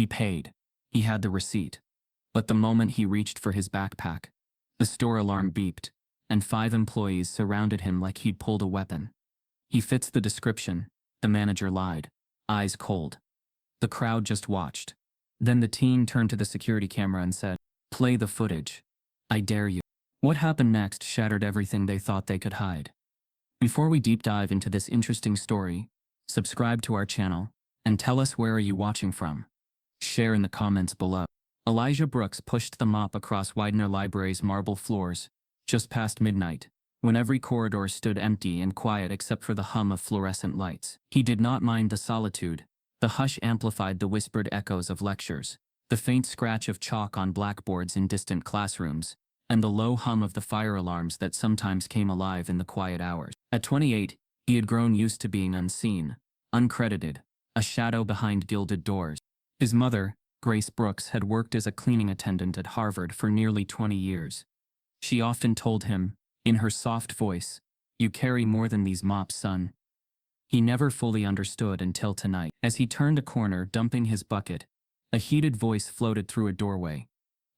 He paid. He had the receipt. But the moment he reached for his backpack, the store alarm beeped, and 5 employees surrounded him like he'd pulled a weapon. "He fits the description," the manager lied, eyes cold. The crowd just watched. Then the teen turned to the security camera and said, "Play the footage. I dare you." What happened next shattered everything they thought they could hide. Before we deep dive into this interesting story, subscribe to our channel, and tell us where are you watching from. Share in the comments below. Elijah Brooks pushed the mop across Widener Library's marble floors, just past midnight, when every corridor stood empty and quiet except for the hum of fluorescent lights. He did not mind the solitude. The hush amplified the whispered echoes of lectures, the faint scratch of chalk on blackboards in distant classrooms, and the low hum of the fire alarms that sometimes came alive in the quiet hours. At 28, he had grown used to being unseen, uncredited, a shadow behind gilded doors. His mother, Grace Brooks, had worked as a cleaning attendant at Harvard for nearly 20 years. She often told him, in her soft voice, "You carry more than these mops, son." He never fully understood until tonight. As he turned a corner, dumping his bucket, a heated voice floated through a doorway.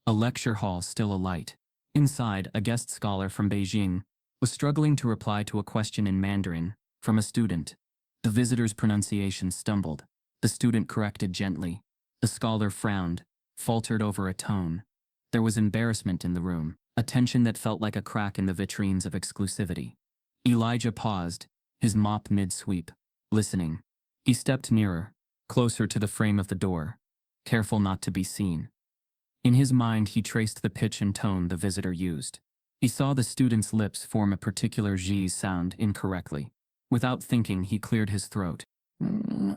A lecture hall still alight. Inside, a guest scholar from Beijing was struggling to reply to a question in Mandarin from a student. The visitor's pronunciation stumbled. The student corrected gently. The scholar frowned, faltered over a tone. There was embarrassment in the room, a tension that felt like a crack in the vitrines of exclusivity. Elijah paused, his mop mid-sweep, listening. He stepped nearer, closer to the frame of the door, careful not to be seen. In his mind, he traced the pitch and tone the visitor used. He saw the student's lips form a particular Z sound incorrectly. Without thinking, he cleared his throat.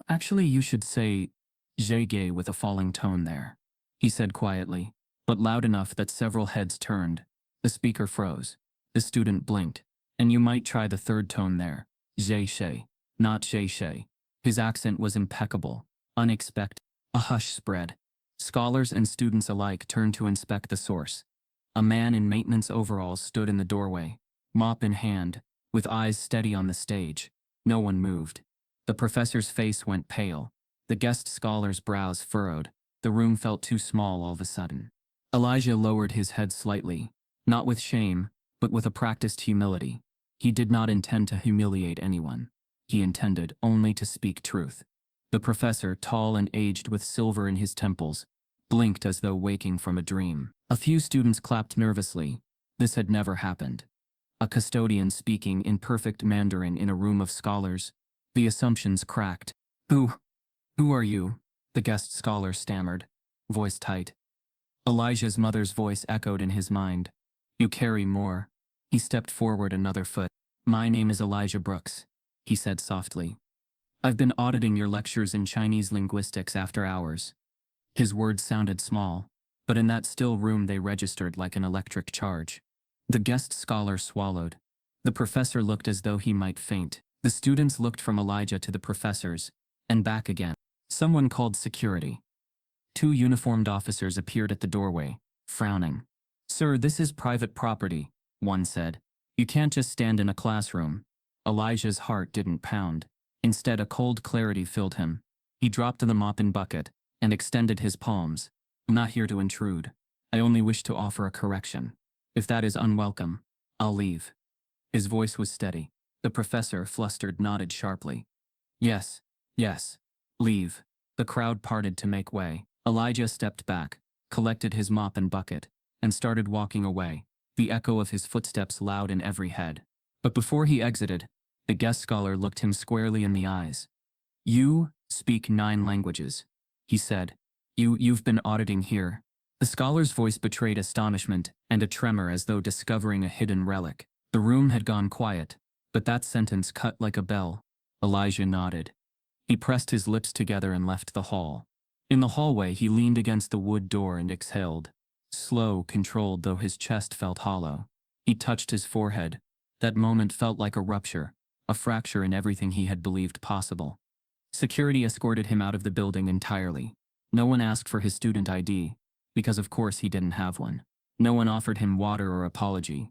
Actually, you should say Zhe with a falling tone there," he said quietly, but loud enough that several heads turned. The speaker froze. The student blinked. "And you might try the third tone there. Zhe, not Zhe." His accent was impeccable, unexpected. A hush spread. Scholars and students alike turned to inspect the source. A man in maintenance overalls stood in the doorway, mop in hand, with eyes steady on the stage. No one moved. The professor's face went pale. The guest scholar's brows furrowed. The room felt too small all of a sudden. Elijah lowered his head slightly, not with shame, but with a practiced humility. He did not intend to humiliate anyone. He intended only to speak truth. The professor, tall and aged with silver in his temples, blinked as though waking from a dream. A few students clapped nervously. This had never happened. A custodian speaking in perfect Mandarin in a room of scholars. The assumptions cracked. Who are you?" the guest scholar stammered, voice tight. Elijah's mother's voice echoed in his mind. "You carry more." He stepped forward another foot. "My name is Elijah Brooks," he said softly. "I've been auditing your lectures in Chinese linguistics after hours." His words sounded small, but in that still room they registered like an electric charge. The guest scholar swallowed. The professor looked as though he might faint. The students looked from Elijah to the professors, and back again. Someone called security. 2 uniformed officers appeared at the doorway, frowning. "Sir, this is private property," one said. "You can't just stand in a classroom." Elijah's heart didn't pound. Instead, a cold clarity filled him. He dropped the mop and bucket, and extended his palms. "I'm not here to intrude. I only wish to offer a correction. If that is unwelcome, I'll leave." His voice was steady. The professor, flustered, nodded sharply. Yes, leave." The crowd parted to make way. Elijah stepped back, collected his mop and bucket, and started walking away, the echo of his footsteps loud in every head. But before he exited, the guest scholar looked him squarely in the eyes. "You speak 9 languages," he said. You've been auditing here." The scholar's voice betrayed astonishment and a tremor as though discovering a hidden relic. The room had gone quiet, but that sentence cut like a bell. Elijah nodded. He pressed his lips together and left the hall. In the hallway, he leaned against the wood door and exhaled. Slow, controlled, though his chest felt hollow. He touched his forehead. That moment felt like a rupture, a fracture in everything he had believed possible. Security escorted him out of the building entirely. No one asked for his student ID, because of course he didn't have one. No one offered him water or apology.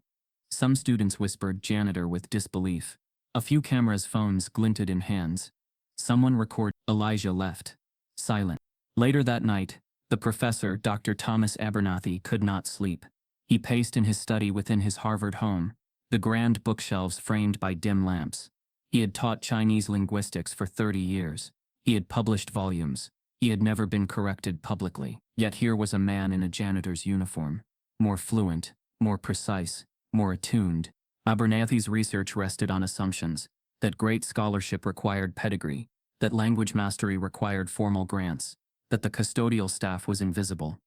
Some students whispered "janitor" with disbelief. A few cameras' phones glinted in hands. Someone recorded. Elijah left, silent. Later that night, the professor, Dr. Thomas Abernathy, could not sleep. He paced in his study within his Harvard home, the grand bookshelves framed by dim lamps. He had taught Chinese linguistics for 30 years. He had published volumes. He had never been corrected publicly. Yet here was a man in a janitor's uniform. More fluent, more precise, more attuned. Abernathy's research rested on assumptions that great scholarship required pedigree, that language mastery required formal grants, that the custodial staff was invisible.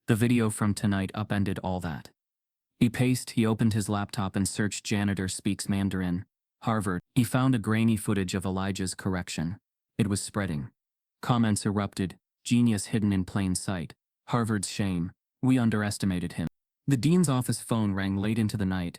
The video from tonight upended all that. He opened his laptop and searched Janitor Speaks Mandarin, Harvard. He found a grainy footage of Elijah's correction. It was spreading. Comments erupted, genius hidden in plain sight, Harvard's shame, we underestimated him. The dean's office phone rang late into the night.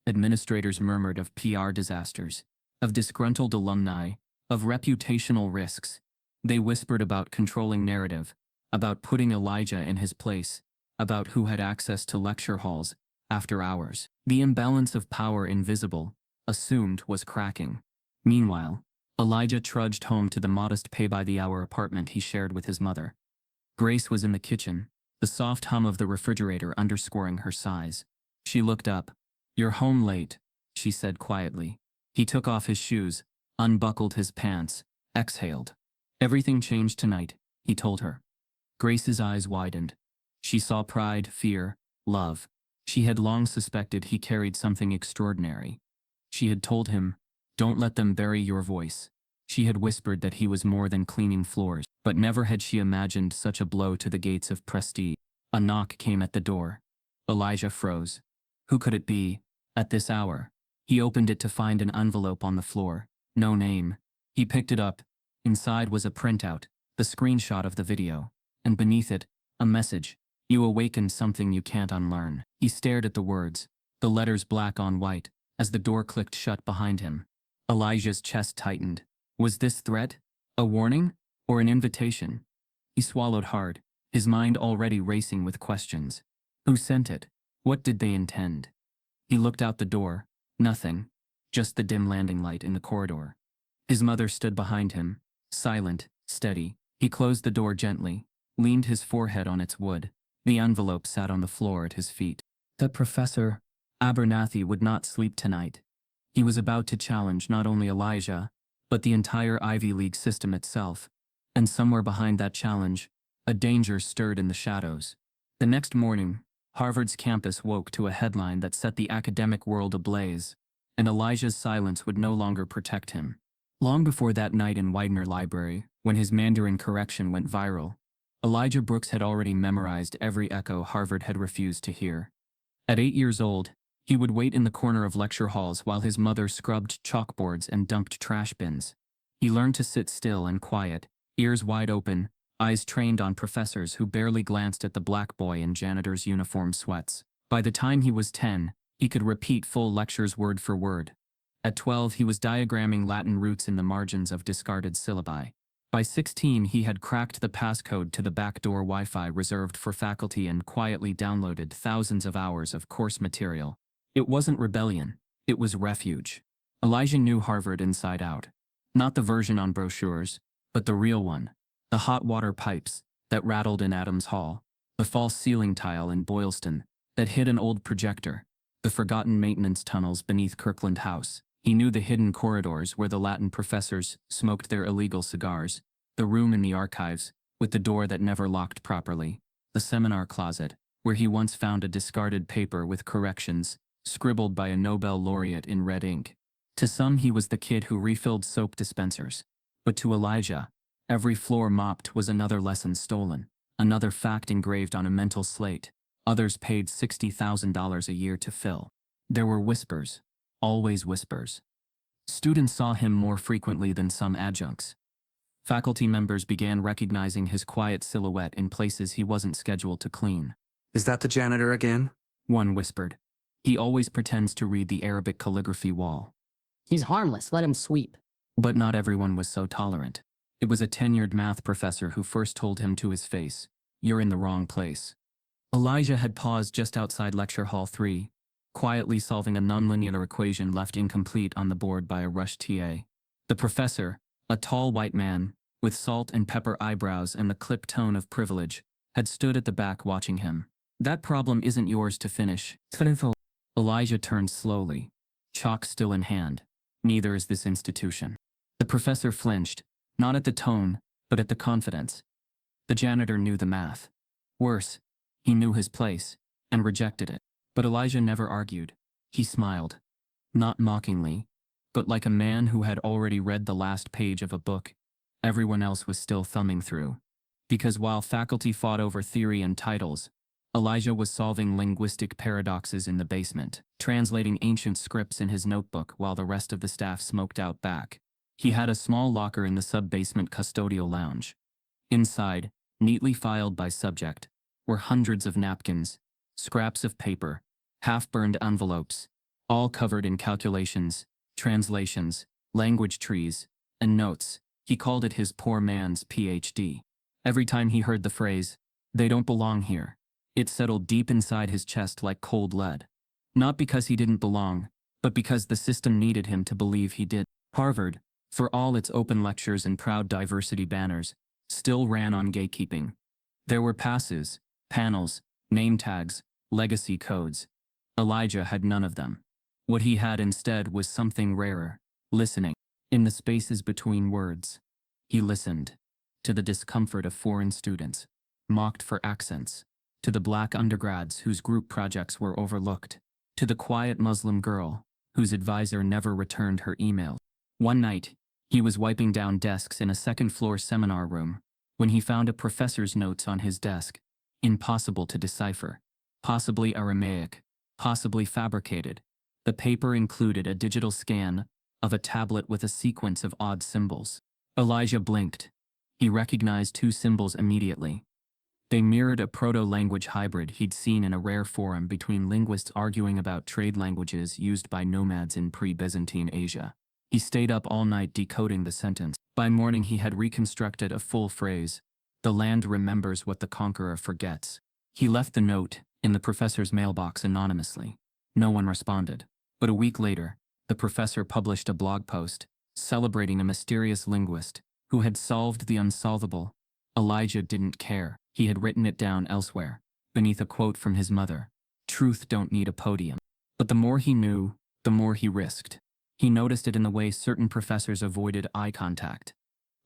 Administrators murmured of PR disasters, of disgruntled alumni, of reputational risks. They whispered about controlling narrative, about putting Elijah in his place, about who had access to lecture halls after hours. The imbalance of power invisible, assumed, was cracking. Meanwhile, Elijah trudged home to the modest pay-by-the-hour apartment he shared with his mother. Grace was in the kitchen, the soft hum of the refrigerator underscoring her sighs. She looked up. "You're home late," she said quietly. He took off his shoes, unbuckled his pants, exhaled. "Everything changed tonight," he told her. Grace's eyes widened. She saw pride, fear, love. She had long suspected he carried something extraordinary. She had told him, "Don't let them bury your voice." She had whispered that he was more than cleaning floors, but never had she imagined such a blow to the gates of prestige. A knock came at the door. Elijah froze. Who could it be? At this hour. He opened it to find an envelope on the floor. No name. He picked it up. Inside was a printout, the screenshot of the video, and beneath it, a message. "You awakened something you can't unlearn." He stared at the words, the letters black on white, as the door clicked shut behind him. Elijah's chest tightened. Was this threat? A warning? Or an invitation? He swallowed hard, his mind already racing with questions. Who sent it? What did they intend? He looked out the door. Nothing. Just the dim landing light in the corridor. His mother stood behind him, silent, steady. He closed the door gently, leaned his forehead on its wood. The envelope sat on the floor at his feet. The professor, Abernathy, would not sleep tonight. He was about to challenge not only Elijah, but the entire Ivy League system itself. And somewhere behind that challenge, a danger stirred in the shadows. The next morning, Harvard's campus woke to a headline that set the academic world ablaze, and Elijah's silence would no longer protect him. Long before that night in Widener Library, when his Mandarin correction went viral, Elijah Brooks had already memorized every echo Harvard had refused to hear. At 8 years old, he would wait in the corner of lecture halls while his mother scrubbed chalkboards and dumped trash bins. He learned to sit still and quiet, ears wide open, eyes trained on professors who barely glanced at the black boy in janitor's uniform sweats. By the time he was 10, he could repeat full lectures word for word. At 12, he was diagramming Latin roots in the margins of discarded syllabi. By 16, he had cracked the passcode to the backdoor Wi-Fi reserved for faculty and quietly downloaded thousands of hours of course material. It wasn't rebellion, it was refuge. Elijah knew Harvard inside out. Not the version on brochures, but the real one. The hot water pipes that rattled in Adams Hall, the false ceiling tile in Boylston that hid an old projector, the forgotten maintenance tunnels beneath Kirkland House. He knew the hidden corridors where the Latin professors smoked their illegal cigars, the room in the archives with the door that never locked properly, the seminar closet where he once found a discarded paper with corrections scribbled by a Nobel laureate in red ink. To some, he was the kid who refilled soap dispensers, but to Elijah, every floor mopped was another lesson stolen, another fact engraved on a mental slate. Others paid $60,000 a year to fill. There were whispers, always whispers. Students saw him more frequently than some adjuncts. Faculty members began recognizing his quiet silhouette in places he wasn't scheduled to clean. "Is that the janitor again?" One whispered. "He always pretends to read the Arabic calligraphy wall." "He's harmless, let him sweep." But not everyone was so tolerant. It was a tenured math professor who first told him to his face, "You're in the wrong place." Elijah had paused just outside Lecture Hall 3, quietly solving a nonlinear equation left incomplete on the board by a rushed TA. The professor, a tall white man, with salt and pepper eyebrows and the clipped tone of privilege, had stood at the back watching him. That problem isn't yours to finish. Elijah turned slowly, chalk still in hand. Neither is this institution. The professor flinched, not at the tone, but at the confidence. The janitor knew the math. Worse, he knew his place, and rejected it. But Elijah never argued. He smiled. Not mockingly, but like a man who had already read the last page of a book everyone else was still thumbing through. Because while faculty fought over theory and titles, Elijah was solving linguistic paradoxes in the basement, translating ancient scripts in his notebook while the rest of the staff smoked out back. He had a small locker in the sub-basement custodial lounge. Inside, neatly filed by subject, were hundreds of napkins, scraps of paper, half-burned envelopes, all covered in calculations, translations, language trees, and notes. He called it his poor man's PhD. Every time he heard the phrase, "They don't belong here," it settled deep inside his chest like cold lead. Not because he didn't belong, but because the system needed him to believe he did. Harvard, for all its open lectures and proud diversity banners, still ran on gatekeeping. There were passes, panels, name tags, legacy codes. Elijah had none of them. What he had instead was something rarer: listening. In the spaces between words, he listened. To the discomfort of foreign students, mocked for accents. To the black undergrads whose group projects were overlooked. To the quiet Muslim girl, whose advisor never returned her email. One night, he was wiping down desks in a second-floor seminar room, when he found a professor's notes on his desk. Impossible to decipher. Possibly Aramaic. Possibly fabricated. The paper included a digital scan of a tablet with a sequence of odd symbols. Elijah blinked. He recognized two symbols immediately. They mirrored a proto-language hybrid he'd seen in a rare forum between linguists arguing about trade languages used by nomads in pre-Byzantine Asia. He stayed up all night decoding the sentence. By morning he had reconstructed a full phrase: "The land remembers what the conqueror forgets." He left the note in the professor's mailbox anonymously. No one responded. But a week later, the professor published a blog post celebrating a mysterious linguist who had solved the unsolvable. Elijah didn't care. He had written it down elsewhere, beneath a quote from his mother: "Truth don't need a podium." But the more he knew, the more he risked. He noticed it in the way certain professors avoided eye contact.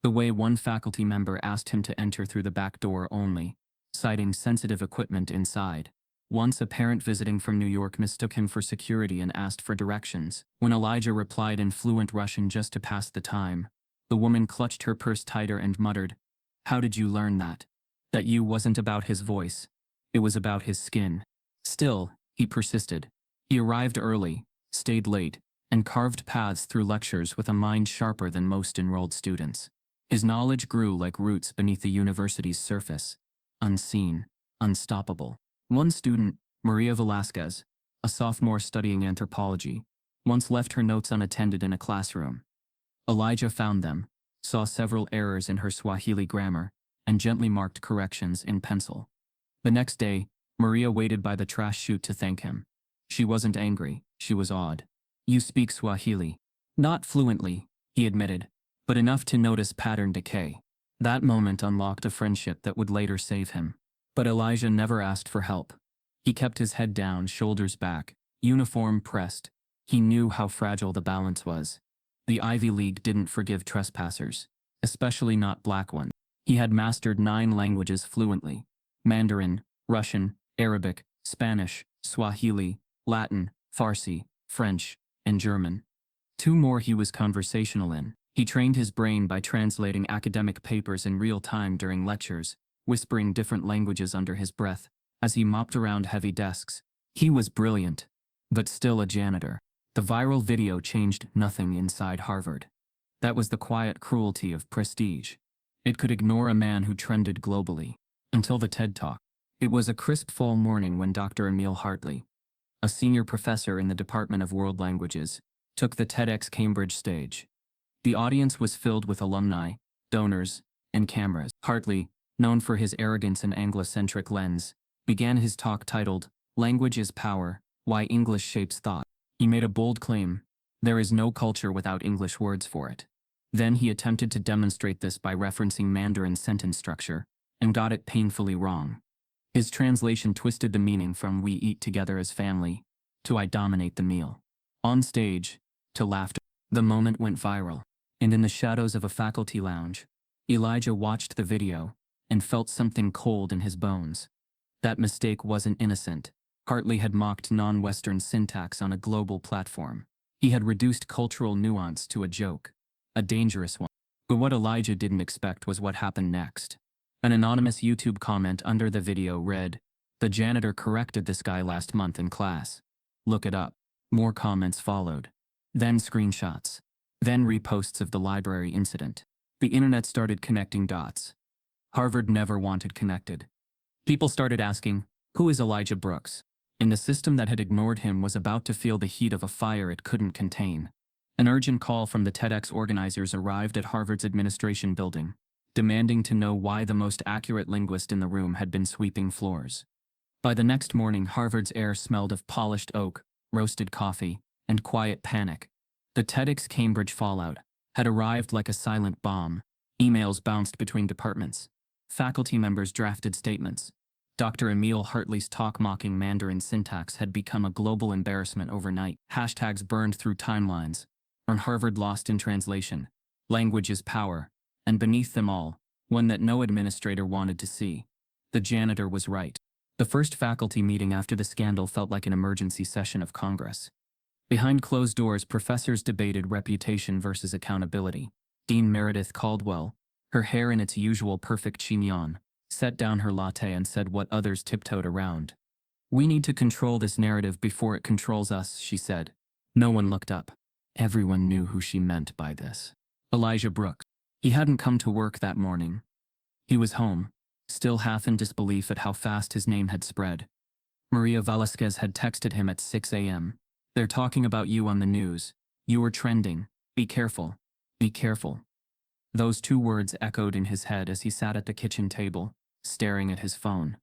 The way one faculty member asked him to enter through the back door only, citing sensitive equipment inside. Once a parent visiting from New York mistook him for security and asked for directions. When Elijah replied in fluent Russian just to pass the time, the woman clutched her purse tighter and muttered, "How did you learn that?" That "you" wasn't about his voice. It was about his skin. Still, he persisted. He arrived early, stayed late, and carved paths through lectures with a mind sharper than most enrolled students. His knowledge grew like roots beneath the university's surface, unseen, unstoppable. One student, Maria Velasquez, a sophomore studying anthropology, once left her notes unattended in a classroom. Elijah found them, saw several errors in her Swahili grammar, and gently marked corrections in pencil. The next day, Maria waited by the trash chute to thank him. She wasn't angry, she was awed. "You speak Swahili." "Not fluently," he admitted, "but enough to notice pattern decay." That moment unlocked a friendship that would later save him. But Elijah never asked for help. He kept his head down, shoulders back, uniform pressed. He knew how fragile the balance was. The Ivy League didn't forgive trespassers, especially not black ones. He had mastered 9 languages fluently: Mandarin, Russian, Arabic, Spanish, Swahili, Latin, Farsi, French, and German. 2 more he was conversational in. He trained his brain by translating academic papers in real time during lectures, whispering different languages under his breath as he mopped around heavy desks. He was brilliant, but still a janitor. The viral video changed nothing inside Harvard. That was the quiet cruelty of prestige. It could ignore a man who trended globally. Until the TED Talk. It was a crisp fall morning when Dr. Emil Hartley, a senior professor in the Department of World Languages, took the TEDx Cambridge stage. The audience was filled with alumni, donors, and cameras. Hartley, known for his arrogance and Anglo-centric lens, began his talk titled, "Language is Power, Why English Shapes Thought." He made a bold claim: there is no culture without English words for it. Then he attempted to demonstrate this by referencing Mandarin sentence structure, and got it painfully wrong. His translation twisted the meaning from "we eat together as family" to "I dominate the meal." On stage, to laughter. The moment went viral, and in the shadows of a faculty lounge, Elijah watched the video and felt something cold in his bones. That mistake wasn't innocent. Hartley had mocked non-Western syntax on a global platform. He had reduced cultural nuance to a joke, a dangerous one. But what Elijah didn't expect was what happened next. An anonymous YouTube comment under the video read, "The janitor corrected this guy last month in class. Look it up." More comments followed. Then screenshots. Then reposts of the library incident. The internet started connecting dots. Harvard never wanted connected. People started asking, who is Elijah Brooks? And the system that had ignored him was about to feel the heat of a fire it couldn't contain. An urgent call from the TEDx organizers arrived at Harvard's administration building, demanding to know why the most accurate linguist in the room had been sweeping floors. By the next morning, Harvard's air smelled of polished oak, roasted coffee, and quiet panic. The TEDx Cambridge fallout had arrived like a silent bomb. Emails bounced between departments. Faculty members drafted statements. Dr. Emil Hartley's talk mocking Mandarin syntax had become a global embarrassment overnight. Hashtags burned through timelines. On Harvard lost in translation. Language is power. And beneath them all, one that no administrator wanted to see. The janitor was right. The first faculty meeting after the scandal felt like an emergency session of Congress. Behind closed doors, professors debated reputation versus accountability. Dean Meredith Caldwell, her hair in its usual perfect chignon, set down her latte and said what others tiptoed around. "We need to control this narrative before it controls us," she said. No one looked up. Everyone knew who she meant by this. Elijah Brooks. He hadn't come to work that morning. He was home, still half in disbelief at how fast his name had spread. Maria Velasquez had texted him at 6 a.m. "They're talking about you on the news. You were trending. Be careful. Be careful." Those two words echoed in his head as he sat at the kitchen table, staring at his phone.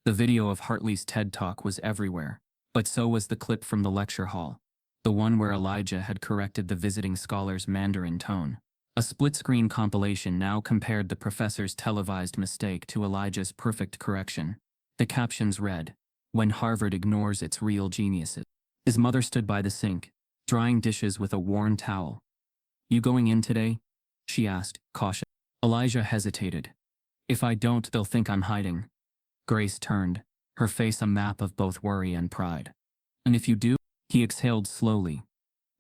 The video of Hartley's TED Talk was everywhere, but so was the clip from the lecture hall, the one where Elijah had corrected the visiting scholar's Mandarin tone. A split-screen compilation now compared the professor's televised mistake to Elijah's perfect correction. The captions read, "When Harvard ignores its real geniuses." His mother stood by the sink, drying dishes with a worn towel. "You going in today?" she asked, caution. Elijah hesitated. "If I don't, they'll think I'm hiding." Grace turned, her face a map of both worry and pride. "And if you do?" He exhaled slowly.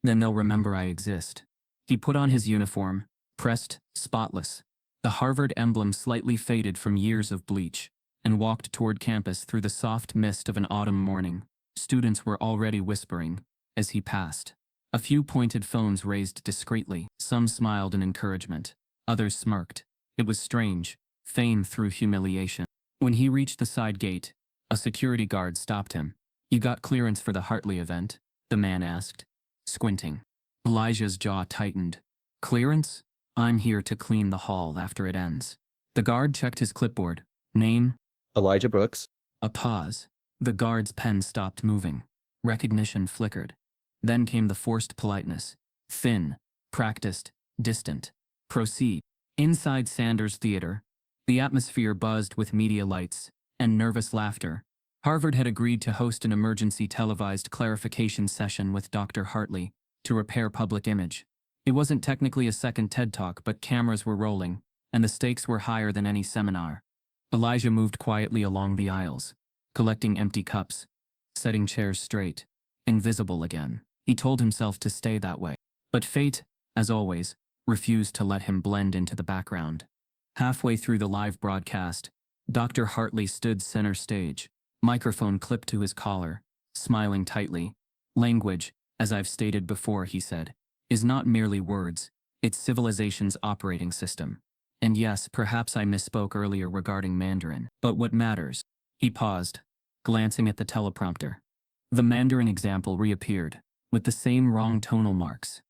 "Then they'll remember I exist." He put on his uniform, pressed, spotless. The Harvard emblem slightly faded from years of bleach, and walked toward campus through the soft mist of an autumn morning. Students were already whispering as he passed. A few pointed phones raised discreetly. Some smiled in encouragement. Others smirked. It was strange. Fame through humiliation. When he reached the side gate, a security guard stopped him. "You got clearance for the Hartley event?" the man asked, squinting. Elijah's jaw tightened. "Clearance? I'm here to clean the hall after it ends." The guard checked his clipboard. "Name?" Elijah Brooks. A pause. The guard's pen stopped moving. Recognition flickered. Then came the forced politeness. Thin, practiced, distant. "Proceed." Inside Sanders Theater, the atmosphere buzzed with media lights and nervous laughter. Harvard had agreed to host an emergency televised clarification session with Dr. Hartley to repair public image. It wasn't technically a second TED Talk, but cameras were rolling, and the stakes were higher than any seminar. Elijah moved quietly along the aisles, collecting empty cups, setting chairs straight, invisible again. He told himself to stay that way. But fate, as always, refused to let him blend into the background. Halfway through the live broadcast, Dr. Hartley stood center stage, microphone clipped to his collar, smiling tightly. "Language, as I've stated before," he said, "is not merely words, it's civilization's operating system. And yes, perhaps I misspoke earlier regarding Mandarin, but what matters?" He paused, glancing at the teleprompter. The Mandarin example reappeared, with the same wrong tonal marks.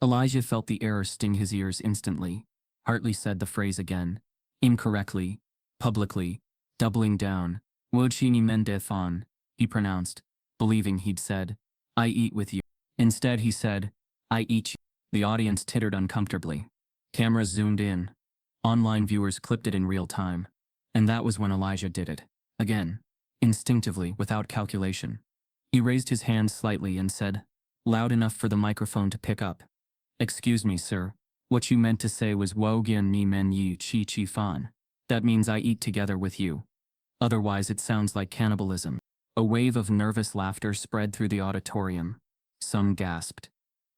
Elijah felt the error sting his ears instantly. Hartley said the phrase again, incorrectly, publicly, doubling down. "Wochini mendefon," he pronounced, believing he'd said, "I eat with you." Instead he said, "I eat you." The audience tittered uncomfortably. Cameras zoomed in. Online viewers clipped it in real time. And that was when Elijah did it. Again. Instinctively, without calculation. He raised his hand slightly and said, loud enough for the microphone to pick up. Excuse me, sir. What you meant to say was wogian ni men yi chi chi fan. That means I eat together with you. Otherwise it sounds like cannibalism. A wave of nervous laughter spread through the auditorium. Some gasped.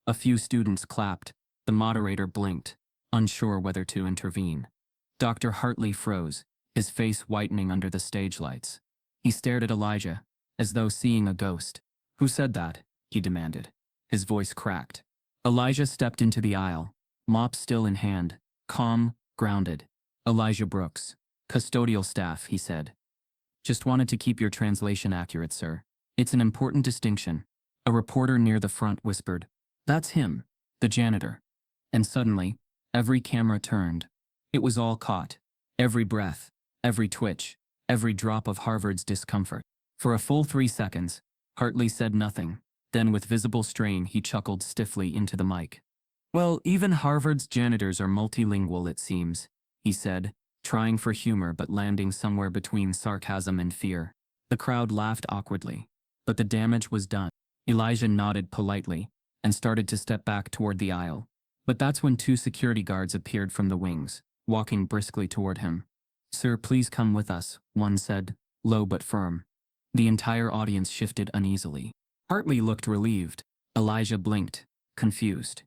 A few students clapped. The moderator blinked, unsure whether to intervene. Dr. Hartley froze, his face whitening under the stage lights. He stared at Elijah, as though seeing a ghost. Who said that? He demanded. His voice cracked. Elijah stepped into the aisle, mop still in hand, calm, grounded. Elijah Brooks. Custodial staff, he said. Just wanted to keep your translation accurate, sir. It's an important distinction. A reporter near the front whispered, that's him, the janitor. And suddenly, every camera turned. It was all caught. Every breath, every twitch, every drop of Harvard's discomfort. For a full 3 seconds, Hartley said nothing. Then with visible strain he chuckled stiffly into the mic. Well, even Harvard's janitors are multilingual, it seems, he said, trying for humor but landing somewhere between sarcasm and fear. The crowd laughed awkwardly. But the damage was done. Elijah nodded politely and started to step back toward the aisle. But that's when 2 security guards appeared from the wings, walking briskly toward him. Sir, please come with us, one said, low but firm. The entire audience shifted uneasily. Hartley looked relieved. Elijah blinked, confused.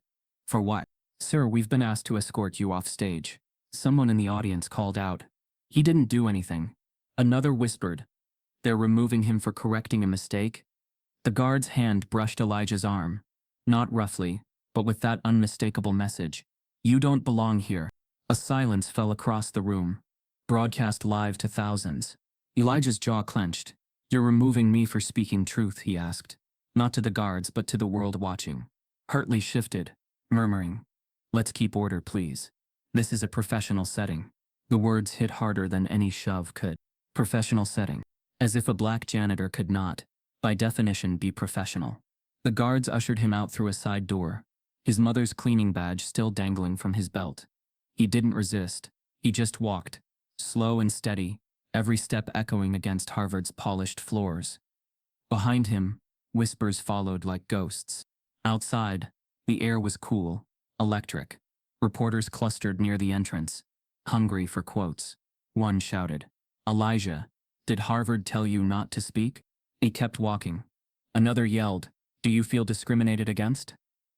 For what? Sir, we've been asked to escort you off stage. Someone in the audience called out. He didn't do anything. Another whispered. They're removing him for correcting a mistake? The guard's hand brushed Elijah's arm. Not roughly, but with that unmistakable message. You don't belong here. A silence fell across the room, broadcast live to thousands. Elijah's jaw clenched. You're removing me for speaking truth, he asked. Not to the guards, but to the world watching. Hartley shifted, murmuring, let's keep order, please. This is a professional setting. The words hit harder than any shove could. Professional setting. As if a black janitor could not, by definition, be professional. The guards ushered him out through a side door, his mother's cleaning badge still dangling from his belt. He didn't resist. He just walked, slow and steady, every step echoing against Harvard's polished floors. Behind him, whispers followed like ghosts. Outside, the air was cool, electric. Reporters clustered near the entrance, hungry for quotes. One shouted, Elijah, did Harvard tell you not to speak? He kept walking. Another yelled, do you feel discriminated against?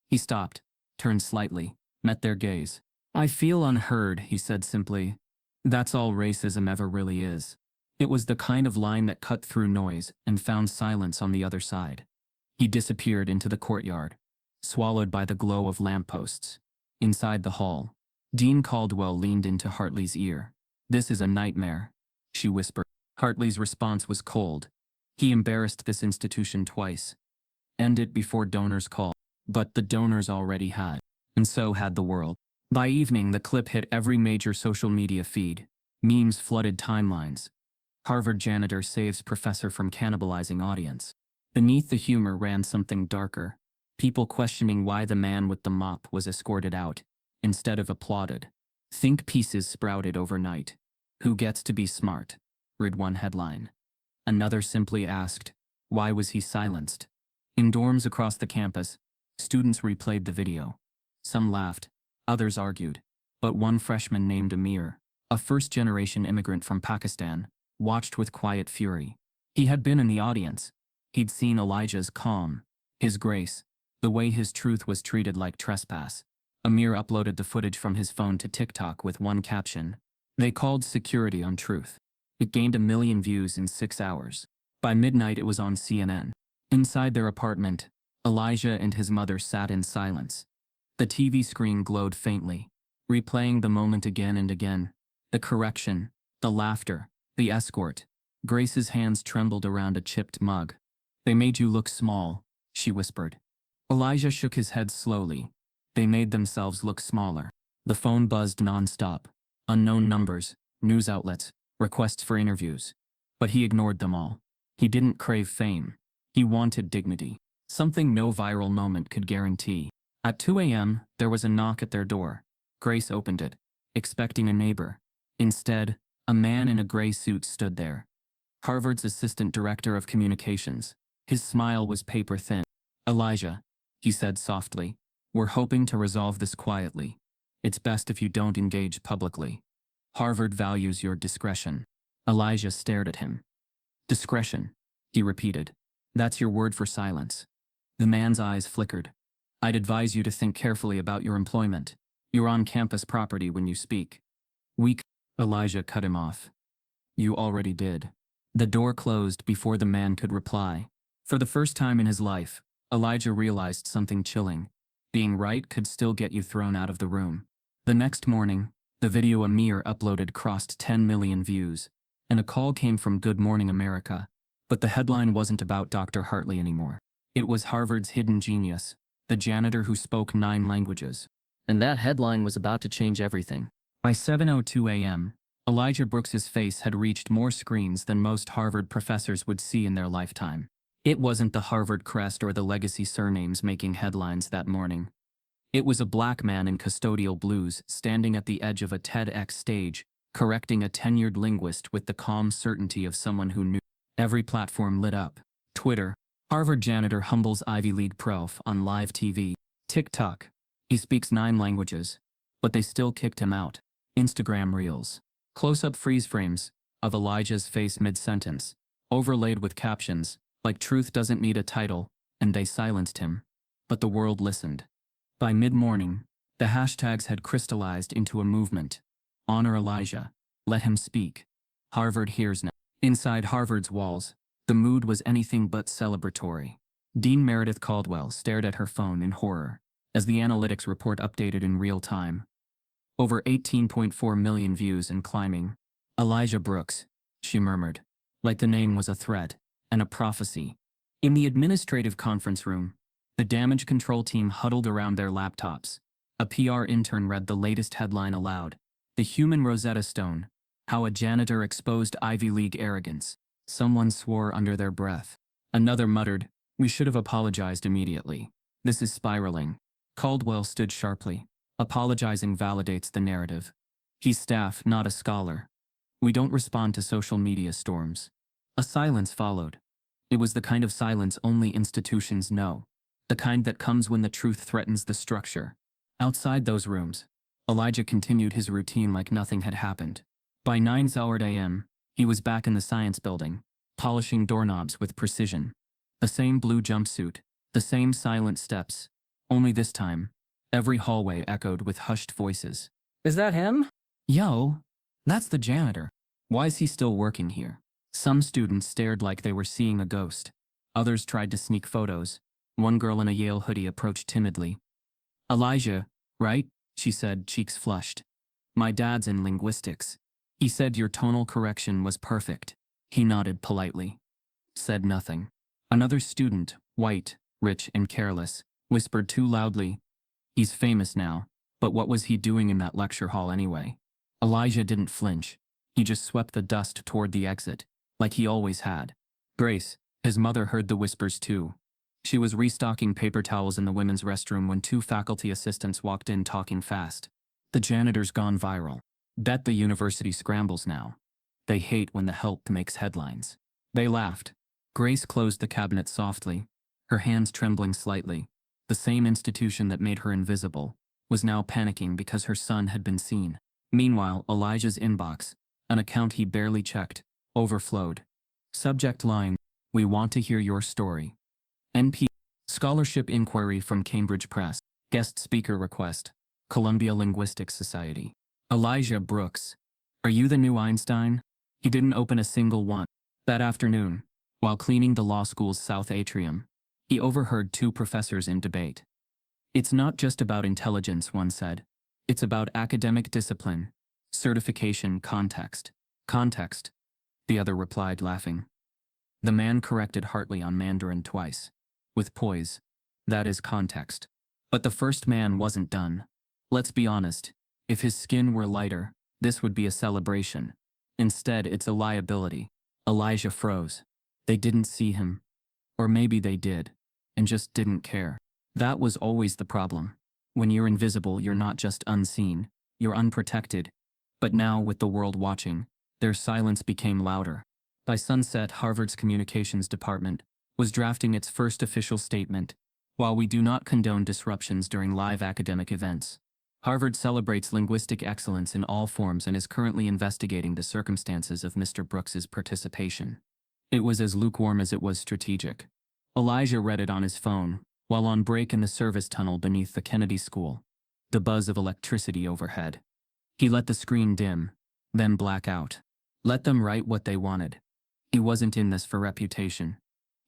He stopped, turned slightly, met their gaze. I feel unheard, he said simply. That's all racism ever really is. It was the kind of line that cut through noise and found silence on the other side. He disappeared into the courtyard, swallowed by the glow of lampposts. Inside the hall, Dean Caldwell leaned into Hartley's ear. This is a nightmare, she whispered. Hartley's response was cold. He embarrassed this institution twice. End it before donors call. But the donors already had. And so had the world. By evening, the clip hit every major social media feed. Memes flooded timelines. Harvard janitor saves professor from cannibalizing audience. Beneath the humor ran something darker. People questioning why the man with the mop was escorted out, instead of applauded. Think pieces sprouted overnight. Who gets to be smart? Read one headline. Another simply asked, why was he silenced? In dorms across the campus, students replayed the video. Some laughed, others argued. But one freshman named Amir, a first-generation immigrant from Pakistan, watched with quiet fury. He had been in the audience. He'd seen Elijah's calm, his grace, the way his truth was treated like trespass. Amir uploaded the footage from his phone to TikTok with one caption. They called security on truth. It gained 1 million views in 6 hours. By midnight it was on CNN. Inside their apartment, Elijah and his mother sat in silence. The TV screen glowed faintly, replaying the moment again and again. The correction, the laughter, the escort. Grace's hands trembled around a chipped mug. They made you look small, she whispered. Elijah shook his head slowly. They made themselves look smaller. The phone buzzed nonstop. Unknown numbers, news outlets, requests for interviews. But he ignored them all. He didn't crave fame. He wanted dignity. Something no viral moment could guarantee. At 2 a.m., there was a knock at their door. Grace opened it, expecting a neighbor. Instead, a man in a gray suit stood there. Harvard's assistant director of communications. His smile was paper thin. Elijah, he said softly, we're hoping to resolve this quietly. It's best if you don't engage publicly. Harvard values your discretion. Elijah stared at him. Discretion, he repeated. That's your word for silence. The man's eyes flickered. I'd advise you to think carefully about your employment. You're on campus property when you speak. Elijah cut him off. You already did. The door closed before the man could reply. For the first time in his life, Elijah realized something chilling. Being right could still get you thrown out of the room. The next morning, the video Amir uploaded crossed 10 million views, and a call came from Good Morning America. But the headline wasn't about Dr. Hartley anymore. It was Harvard's hidden genius, the janitor who spoke 9 languages. And that headline was about to change everything. By 7:02 a.m., Elijah Brooks's face had reached more screens than most Harvard professors would see in their lifetime. It wasn't the Harvard crest or the legacy surnames making headlines that morning. It was a black man in custodial blues standing at the edge of a TEDx stage, correcting a tenured linguist with the calm certainty of someone who knew. Every platform lit up. Twitter, Harvard janitor humbles Ivy League prof on live TV. TikTok, he speaks 9 languages, but they still kicked him out. Instagram Reels, close-up freeze frames of Elijah's face mid-sentence, overlaid with captions, like truth doesn't need a title, and they silenced him. But the world listened. By mid-morning, the hashtags had crystallized into a movement. Honor Elijah. Let him speak. Harvard hears now. Inside Harvard's walls, the mood was anything but celebratory. Dean Meredith Caldwell stared at her phone in horror as the analytics report updated in real time. Over 18.4 million views and climbing. Elijah Brooks, she murmured, like the name was a threat and a prophecy. In the administrative conference room, the damage control team huddled around their laptops. A PR intern read the latest headline aloud. The human Rosetta Stone. How a janitor exposed Ivy League arrogance. Someone swore under their breath. Another muttered, we should have apologized immediately. This is spiraling. Caldwell stood sharply. Apologizing validates the narrative. He's staff, not a scholar. We don't respond to social media storms. A silence followed. It was the kind of silence only institutions know. The kind that comes when the truth threatens the structure. Outside those rooms, Elijah continued his routine like nothing had happened. By 9:00 a.m., he was back in the science building, polishing doorknobs with precision. The same blue jumpsuit, the same silent steps. Only this time, every hallway echoed with hushed voices. Is that him? Yo, that's the janitor. Why is he still working here? Some students stared like they were seeing a ghost. Others tried to sneak photos. One girl in a Yale hoodie approached timidly. Elijah, right? She said, cheeks flushed. My dad's in linguistics. He said your tonal correction was perfect. He nodded politely. Said nothing. Another student, white, rich and careless, whispered too loudly. He's famous now, but what was he doing in that lecture hall anyway? Elijah didn't flinch. He just swept the dust toward the exit, like he always had. Grace, his mother, heard the whispers too. She was restocking paper towels in the women's restroom when 2 faculty assistants walked in talking fast. The janitor's gone viral. Bet the university scrambles now. They hate when the help makes headlines. They laughed. Grace closed the cabinet softly, her hands trembling slightly. The same institution that made her invisible was now panicking because her son had been seen. Meanwhile, Elijah's inbox, an account he barely checked, overflowed. Subject line, we want to hear your story. NP, scholarship inquiry from Cambridge Press, guest speaker request, Columbia Linguistics Society. Elijah Brooks, are you the new Einstein? He didn't open a single one. That afternoon, while cleaning the law school's south atrium, he overheard 2 professors in debate. It's not just about intelligence, one said. It's about academic discipline, certification, context. Context, the other replied, laughing. The man corrected Hartley on Mandarin twice, with poise. That is context. But the first man wasn't done. Let's be honest, if his skin were lighter, this would be a celebration. Instead, it's a liability. Elijah froze. They didn't see him. Or maybe they did, and just didn't care. That was always the problem. When you're invisible, you're not just unseen, you're unprotected. But now, with the world watching, their silence became louder. By sunset, Harvard's communications department was drafting its first official statement. While we do not condone disruptions during live academic events, Harvard celebrates linguistic excellence in all forms and is currently investigating the circumstances of Mr. Brooks's participation. It was as lukewarm as it was strategic. Elijah read it on his phone, while on break in the service tunnel beneath the Kennedy School. The buzz of electricity overhead. He let the screen dim, then black out. Let them write what they wanted. He wasn't in this for reputation.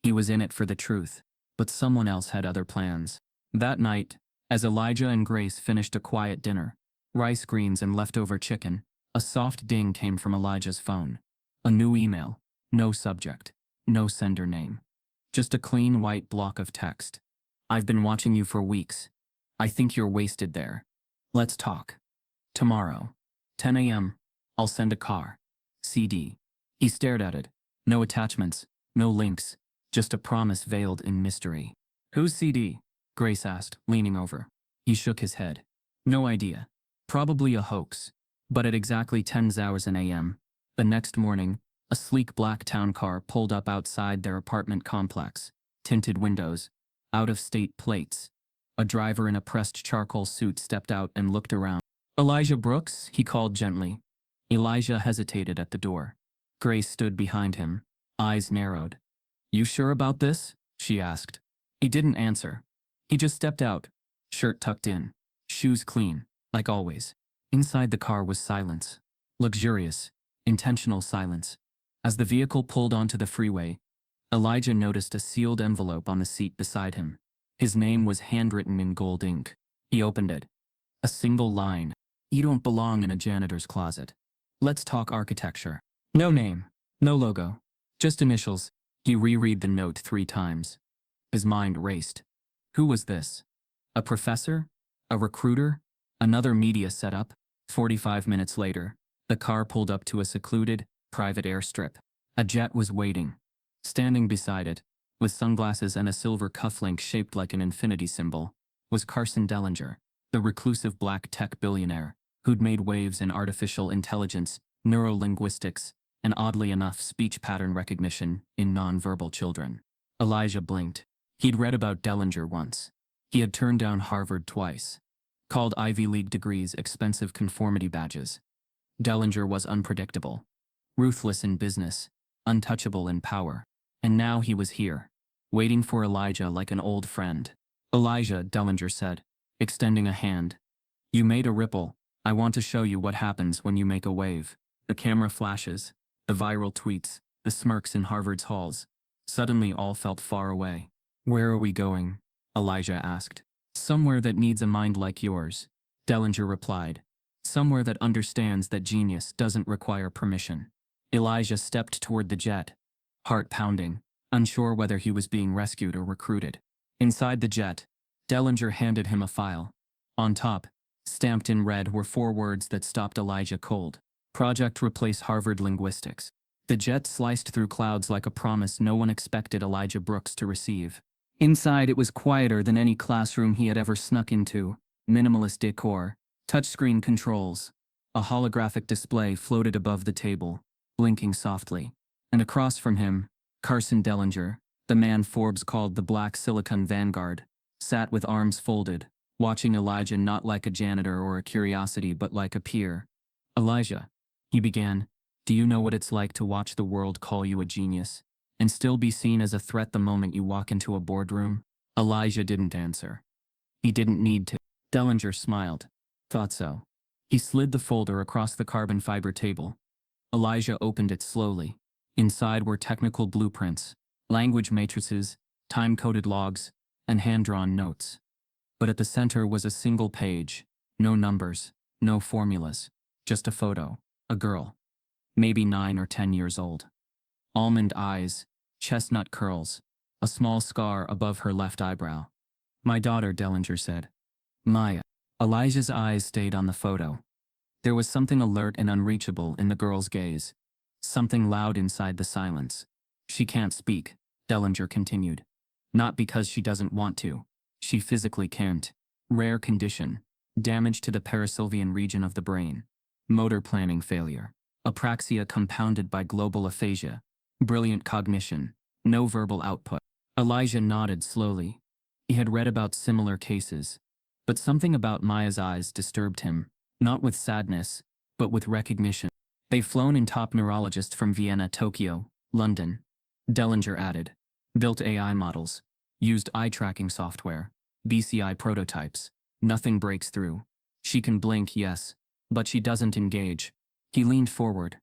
He was in it for the truth. But someone else had other plans. That night, as Elijah and Grace finished a quiet dinner, rice greens and leftover chicken, a soft ding came from Elijah's phone. A new email. No subject. No sender name. Just a clean white block of text. I've been watching you for weeks. I think you're wasted there. Let's talk. Tomorrow. 10 a.m. I'll send a car. CD. He stared at it. No attachments. No links. Just a promise veiled in mystery. Whose CD? Grace asked, leaning over. He shook his head. No idea. Probably a hoax. But at exactly 10 hours a.m., the next morning, a sleek black town car pulled up outside their apartment complex. Tinted windows. Out-of-state plates. A driver in a pressed charcoal suit stepped out and looked around. Elijah Brooks, he called gently. Elijah hesitated at the door. Grace stood behind him, eyes narrowed. You sure about this? She asked. He didn't answer. He just stepped out, shirt tucked in, shoes clean, like always. Inside the car was silence. Luxurious, intentional silence. As the vehicle pulled onto the freeway, Elijah noticed a sealed envelope on the seat beside him. His name was handwritten in gold ink. He opened it. A single line. You don't belong in a janitor's closet. Let's talk architecture. No name. No logo. Just initials. He reread the note 3 times. His mind raced. Who was this? A professor? A recruiter? Another media setup? 45 minutes later, the car pulled up to a secluded, private airstrip. A jet was waiting. Standing beside it, with sunglasses and a silver cufflink shaped like an infinity symbol, was Carson Dellinger, the reclusive black tech billionaire who'd made waves in artificial intelligence, neurolinguistics, and oddly enough speech pattern recognition in nonverbal children. Elijah blinked. He'd read about Dellinger once. He had turned down Harvard twice. Called Ivy League degrees expensive conformity badges. Dellinger was unpredictable. Ruthless in business. Untouchable in power. And now he was here. Waiting for Elijah like an old friend. Elijah, Dellinger said, extending a hand. You made a ripple. I want to show you what happens when you make a wave. The camera flashes. The viral tweets, the smirks in Harvard's halls. Suddenly all felt far away. Where are we going? Elijah asked. Somewhere that needs a mind like yours, Dellinger replied. Somewhere that understands that genius doesn't require permission. Elijah stepped toward the jet, heart pounding, unsure whether he was being rescued or recruited. Inside the jet, Dellinger handed him a file. On top, stamped in red, were 4 words that stopped Elijah cold. Project Replace Harvard Linguistics. The jet sliced through clouds like a promise no one expected Elijah Brooks to receive. Inside, it was quieter than any classroom he had ever snuck into. Minimalist decor, touchscreen controls. A holographic display floated above the table, blinking softly. And across from him, Carson Dellinger, the man Forbes called the Black Silicon Vanguard, sat with arms folded, watching Elijah not like a janitor or a curiosity but like a peer. Elijah, he began, do you know what it's like to watch the world call you a genius, and still be seen as a threat the moment you walk into a boardroom? Elijah didn't answer. He didn't need to. Dellinger smiled. Thought so. He slid the folder across the carbon fiber table. Elijah opened it slowly. Inside were technical blueprints, language matrices, time-coded logs, and hand-drawn notes. But at the center was a single page. No numbers, no formulas, just a photo. A girl. Maybe 9 or 10 years old. Almond eyes, chestnut curls, a small scar above her left eyebrow. My daughter, Dellinger said. Maya. Elijah's eyes stayed on the photo. There was something alert and unreachable in the girl's gaze. Something loud inside the silence. She can't speak, Dellinger continued. Not because she doesn't want to. She physically can't. Rare condition. Damage to the parasylvian region of the brain. Motor planning failure. Apraxia compounded by global aphasia. Brilliant cognition. No verbal output. Elijah nodded slowly. He had read about similar cases. But something about Maya's eyes disturbed him, not with sadness, but with recognition. They've flown in top neurologists from Vienna, Tokyo, London. Dellinger added. Built AI models. Used eye tracking software. BCI prototypes. Nothing breaks through. She can blink, yes, but she doesn't engage. He leaned forward.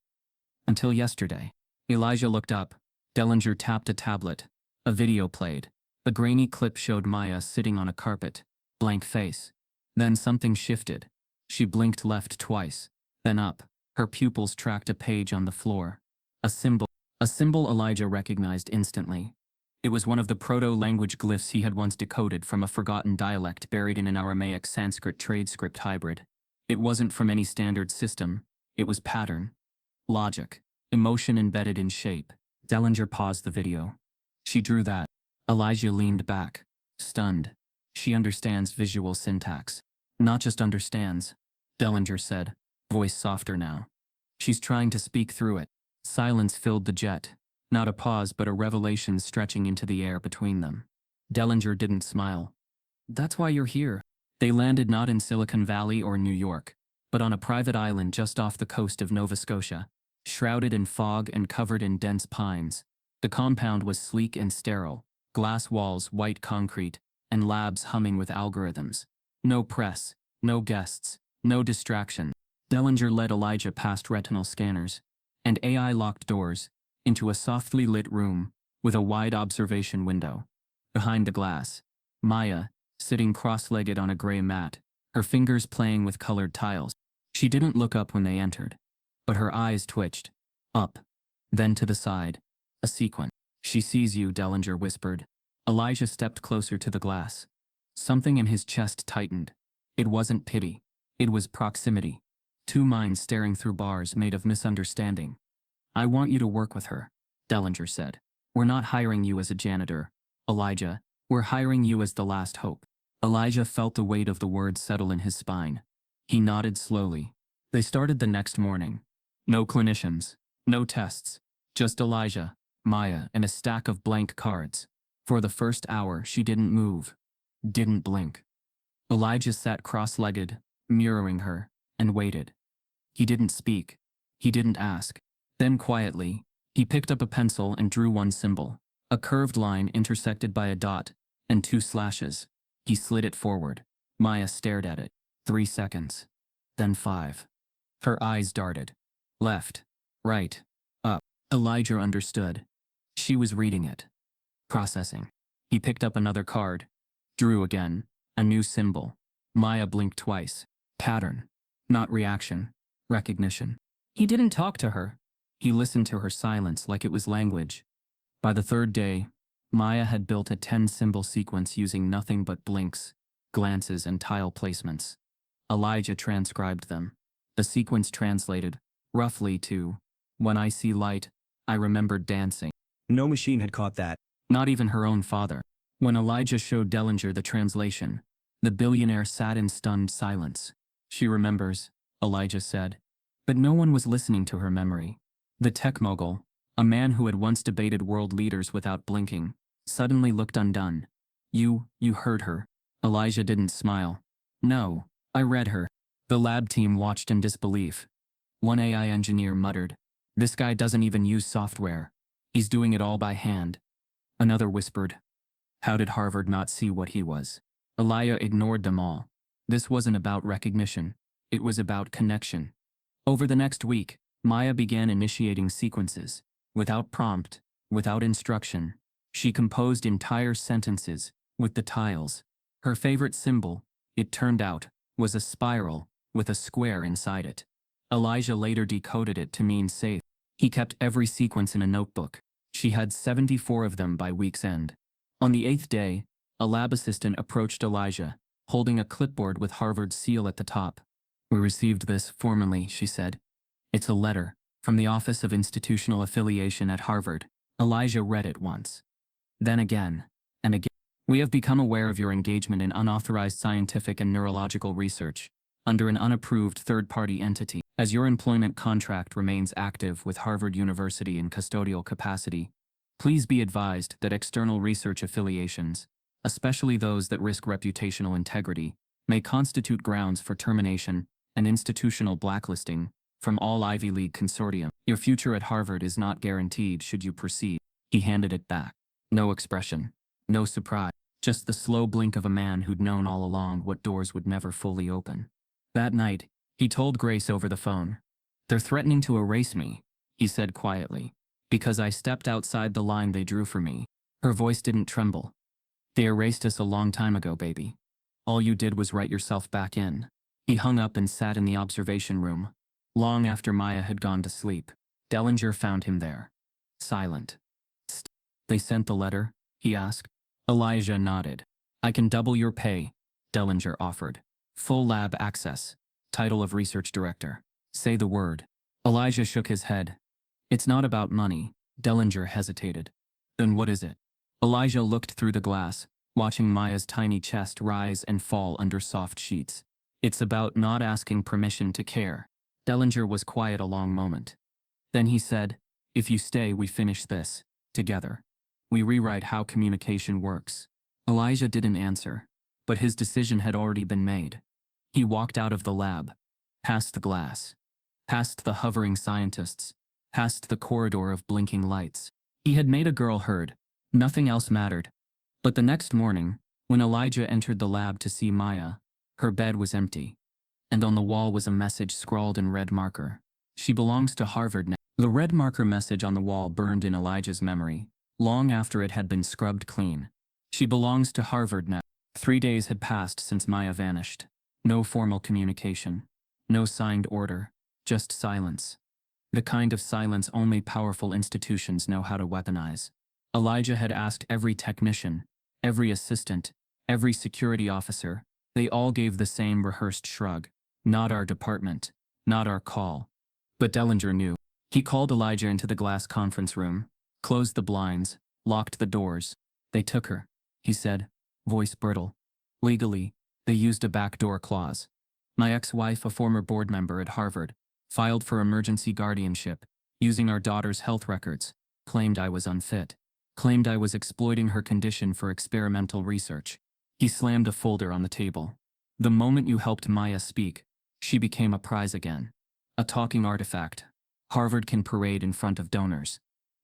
Until yesterday. Elijah looked up. Dellinger tapped a tablet. A video played. A grainy clip showed Maya sitting on a carpet. Blank face. Then something shifted. She blinked left twice. Then up. Her pupils tracked a page on the floor. A symbol. A symbol Elijah recognized instantly. It was one of the proto-language glyphs he had once decoded from a forgotten dialect buried in an Aramaic Sanskrit trade script hybrid. It wasn't from any standard system. It was pattern. Logic. Emotion embedded in shape. Dellinger paused the video. She drew that. Elijah leaned back. Stunned. She understands visual syntax. Not just understands. Dellinger said, voice softer now. She's trying to speak through it. Silence filled the jet. Not a pause but a revelation stretching into the air between them. Dellinger didn't smile. That's why you're here. They landed not in Silicon Valley or New York, but on a private island just off the coast of Nova Scotia, shrouded in fog and covered in dense pines. The compound was sleek and sterile, glass walls, white concrete, and labs humming with algorithms. No press, no guests, no distraction. Dellinger led Elijah past retinal scanners and AI-locked doors into a softly lit room with a wide observation window. Behind the glass, Maya, sitting cross-legged on a gray mat, her fingers playing with colored tiles. She didn't look up when they entered, but her eyes twitched. Up, then to the side. A sequence. She sees you, Dellinger whispered. Elijah stepped closer to the glass. Something in his chest tightened. It wasn't pity. It was proximity. Two minds staring through bars made of misunderstanding. I want you to work with her, Dellinger said. We're not hiring you as a janitor, Elijah. We're hiring you as the last hope. Elijah felt the weight of the words settle in his spine. He nodded slowly. They started the next morning. No clinicians, no tests, just Elijah, Maya, and a stack of blank cards. For the first hour, she didn't move, didn't blink. Elijah sat cross-legged, mirroring her, and waited. He didn't speak. He didn't ask. Then quietly, he picked up a pencil and drew one symbol, a curved line intersected by a dot and two slashes. He slid it forward. Maya stared at it. 3 seconds. Then 5. Her eyes darted. Left, right, up. Elijah understood. She was reading it. Processing. He picked up another card. Drew again. A new symbol. Maya blinked twice. Pattern. Not reaction. Recognition. He didn't talk to her. He listened to her silence like it was language. By the third day, Maya had built a 10-symbol sequence using nothing but blinks, glances, and tile placements. Elijah transcribed them. The sequence translated, roughly, to, when I see light, I remember dancing. No machine had caught that. Not even her own father. When Elijah showed Dellinger the translation, the billionaire sat in stunned silence. She remembers, Elijah said. But no one was listening to her memory. The tech mogul, a man who had once debated world leaders without blinking, suddenly looked undone. You heard her. Elijah didn't smile. No, I read her. The lab team watched in disbelief. One AI engineer muttered, this guy doesn't even use software. He's doing it all by hand. Another whispered, how did Harvard not see what he was? Elijah ignored them all. This wasn't about recognition. It was about connection. Over the next week, Maya began initiating sequences. Without prompt, without instruction. She composed entire sentences, with the tiles. Her favorite symbol, it turned out, was a spiral, with a square inside it. Elijah later decoded it to mean safe. He kept every sequence in a notebook. She had 74 of them by week's end. On the 8th day, a lab assistant approached Elijah, holding a clipboard with Harvard's seal at the top. We received this formally, she said. It's a letter from the Office of Institutional Affiliation at Harvard. Elijah read it once. Then again, and again. We have become aware of your engagement in unauthorized scientific and neurological research under an unapproved third-party entity. As your employment contract remains active with Harvard University in custodial capacity, please be advised that external research affiliations, especially those that risk reputational integrity, may constitute grounds for termination and institutional blacklisting from all Ivy League consortium. Your future at Harvard is not guaranteed should you proceed. He handed it back. No expression. No surprise. Just the slow blink of a man who'd known all along what doors would never fully open. That night, he told Grace over the phone. "They're threatening to erase me," he said quietly, "because I stepped outside the line they drew for me." Her voice didn't tremble. "They erased us a long time ago, baby. All you did was write yourself back in." He hung up and sat in the observation room. Long after Maya had gone to sleep, Dellinger found him there. Silent. "They sent the letter?" he asked. Elijah nodded. "I can double your pay," Dellinger offered. "Full lab access. Title of research director. Say the word." Elijah shook his head. "It's not about money." Dellinger hesitated. "Then what is it?" Elijah looked through the glass, watching Maya's tiny chest rise and fall under soft sheets. "It's about not asking permission to care." Dellinger was quiet a long moment. Then he said, "If you stay, we finish this, together. We rewrite how communication works." Elijah didn't answer, but his decision had already been made. He walked out of the lab, past the glass, past the hovering scientists, past the corridor of blinking lights. He had made a girl heard. Nothing else mattered. But the next morning, when Elijah entered the lab to see Maya, her bed was empty. And on the wall was a message scrawled in red marker. "She belongs to Harvard now." The red marker message on the wall burned in Elijah's memory, long after it had been scrubbed clean. "She belongs to Harvard now." 3 days had passed since Maya vanished. No formal communication. No signed order. Just silence. The kind of silence only powerful institutions know how to weaponize. Elijah had asked every technician, every assistant, every security officer. They all gave the same rehearsed shrug. "Not our department. Not our call." But Dellinger knew. He called Elijah into the glass conference room, closed the blinds, locked the doors. "They took her," he said, voice brittle. "Legally, they used a backdoor clause. My ex-wife, a former board member at Harvard, filed for emergency guardianship, using our daughter's health records, claimed I was unfit, claimed I was exploiting her condition for experimental research." He slammed a folder on the table. "The moment you helped Maya speak, she became a prize again. A talking artifact. Harvard can parade in front of donors.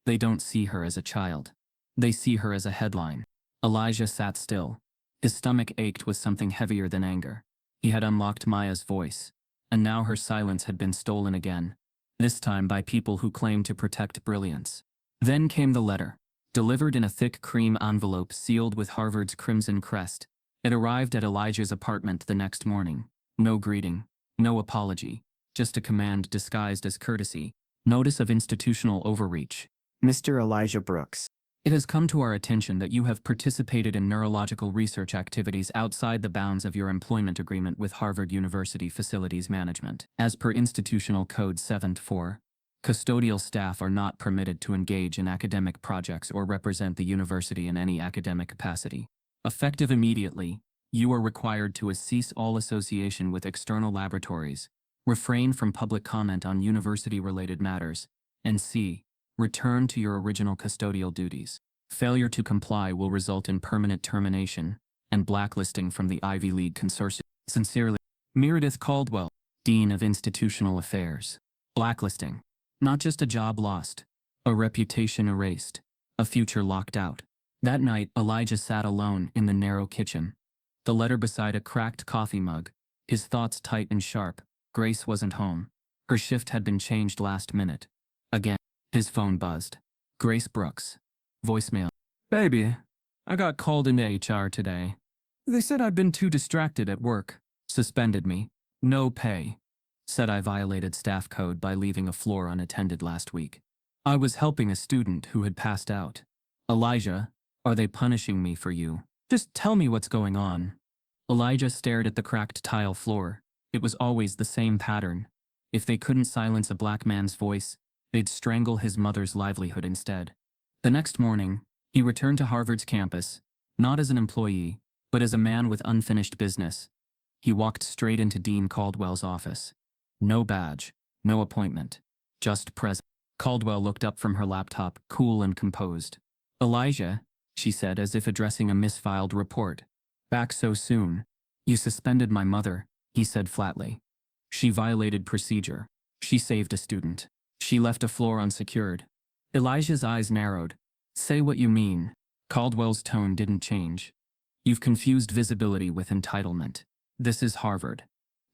They don't see her as a child. They see her as a headline." Elijah sat still. His stomach ached with something heavier than anger. He had unlocked Maya's voice, and now her silence had been stolen again, this time by people who claimed to protect brilliance. Then came the letter, delivered in a thick cream envelope sealed with Harvard's crimson crest. It arrived at Elijah's apartment the next morning. No greeting, no apology, just a command disguised as courtesy. Notice of institutional overreach. Mr. Elijah Brooks. It has come to our attention that you have participated in neurological research activities outside the bounds of your employment agreement with Harvard University Facilities Management. As per Institutional Code 7-4, custodial staff are not permitted to engage in academic projects or represent the university in any academic capacity. Effective immediately, you are required to cease all association with external laboratories, refrain from public comment on university-related matters, and return to your original custodial duties. Failure to comply will result in permanent termination and blacklisting from the Ivy League consortium. Sincerely, Meredith Caldwell, Dean of Institutional Affairs. Blacklisting. Not just a job lost, a reputation erased, a future locked out. That night, Elijah sat alone in the narrow kitchen, the letter beside a cracked coffee mug, his thoughts tight and sharp. Grace wasn't home. Her shift had been changed last minute. Again. His phone buzzed. Grace Brooks. Voicemail. "Baby, I got called into HR today. They said I'd been too distracted at work. Suspended me. No pay. Said I violated staff code by leaving a floor unattended last week. I was helping a student who had passed out. Elijah, are they punishing me for you? Just tell me what's going on." Elijah stared at the cracked tile floor. It was always the same pattern. If they couldn't silence a black man's voice, they'd strangle his mother's livelihood instead. The next morning, he returned to Harvard's campus, Not as an employee, but as a man with unfinished business. He walked straight into Dean Caldwell's office. No badge, no appointment, just present. Caldwell looked up from her laptop, cool and composed. Elijah, she said as if addressing a misfiled report. Back so soon. You suspended my mother, he said flatly. She violated procedure. She saved a student. She left a floor unsecured. Elijah's eyes narrowed. Say what you mean. Caldwell's tone didn't change. You've confused visibility with entitlement. This is Harvard.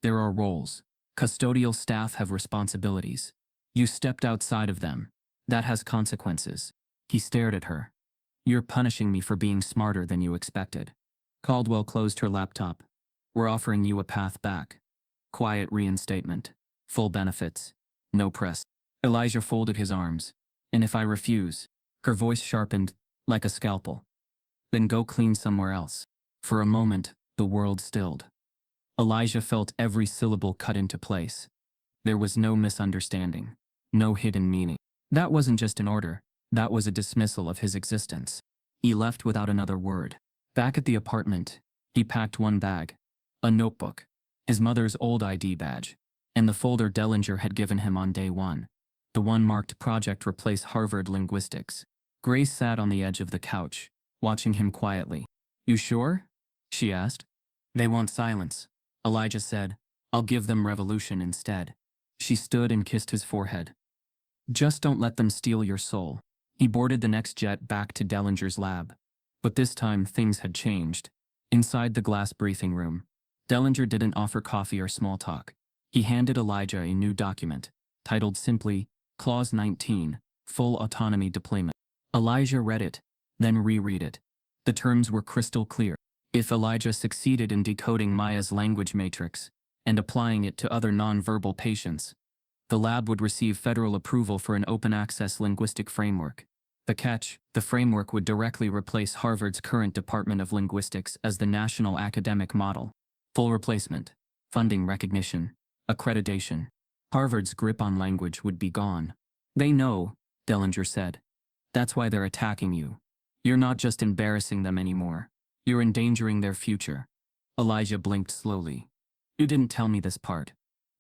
There are roles. Custodial staff have responsibilities. You stepped outside of them. That has consequences. He stared at her. You're punishing me for being smarter than you expected. Caldwell closed her laptop. We're offering you a path back. Quiet reinstatement. Full benefits. No press. Elijah folded his arms. And if I refuse? Her voice sharpened, like a scalpel. Then go clean somewhere else. For a moment, the world stilled. Elijah felt every syllable cut into place. There was no misunderstanding. No hidden meaning. That wasn't just an order. That was a dismissal of his existence. He left without another word. Back at the apartment, he packed one bag. A notebook. His mother's old ID badge. And the folder Dellinger had given him on day one. The one marked Project Replace Harvard Linguistics. Grace sat on the edge of the couch, watching him quietly. You sure? She asked. They want silence, Elijah said. I'll give them revolution instead. She stood and kissed his forehead. Just don't let them steal your soul. He boarded the next jet back to Dellinger's lab. But this time things had changed. Inside the glass briefing room, Dellinger didn't offer coffee or small talk. He handed Elijah a new document, titled simply, Clause 19, Full Autonomy Deployment. Elijah read it, then reread it. The terms were crystal clear. If Elijah succeeded in decoding Maya's language matrix and applying it to other nonverbal patients, the lab would receive federal approval for an open-access linguistic framework. The catch, the framework would directly replace Harvard's current Department of Linguistics as the national academic model. Full replacement, funding recognition, accreditation. Harvard's grip on language would be gone. They know, Dellinger said. That's why they're attacking you. You're not just embarrassing them anymore. You're endangering their future. Elijah blinked slowly. You didn't tell me this part.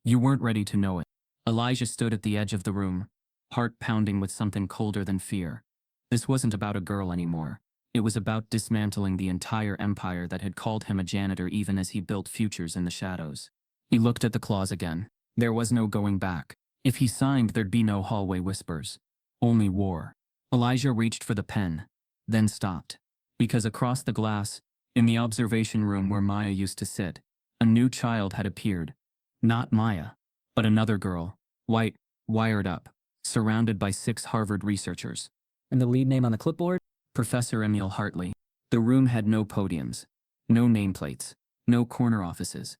You weren't ready to know it. Elijah stood at the edge of the room, heart pounding with something colder than fear. This wasn't about a girl anymore. It was about dismantling the entire empire that had called him a janitor even as he built futures in the shadows. He looked at the clause again. There was no going back. If he signed, there'd be no hallway whispers. Only war. Elijah reached for the pen, then stopped. Because across the glass, in the observation room where Maya used to sit, a new child had appeared. Not Maya, but another girl, white, wired up, surrounded by 6 Harvard researchers. And the lead name on the clipboard? Professor Emil Hartley. The room had no podiums, no nameplates, no corner offices.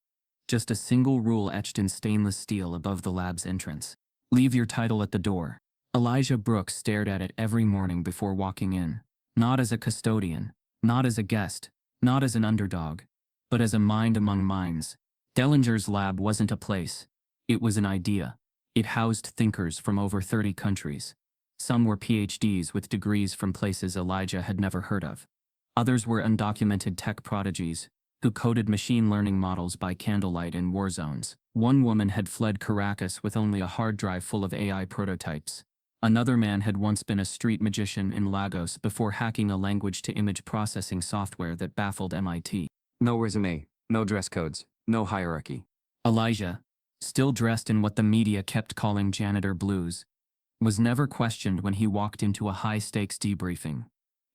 Just a single rule etched in stainless steel above the lab's entrance. Leave your title at the door. Elijah Brooks stared at it every morning before walking in. Not as a custodian, not as a guest, not as an underdog, but as a mind among minds. Dellinger's lab wasn't a place. It was an idea. It housed thinkers from over 30 countries. Some were PhDs with degrees from places Elijah had never heard of. Others were undocumented tech prodigies who coded machine learning models by candlelight in war zones. One woman had fled Caracas with only a hard drive full of AI prototypes. Another man had once been a street magician in Lagos before hacking a language-to-image processing software that baffled MIT. No resume, no dress codes, no hierarchy. Elijah, still dressed in what the media kept calling janitor blues, was never questioned when he walked into a high-stakes debriefing.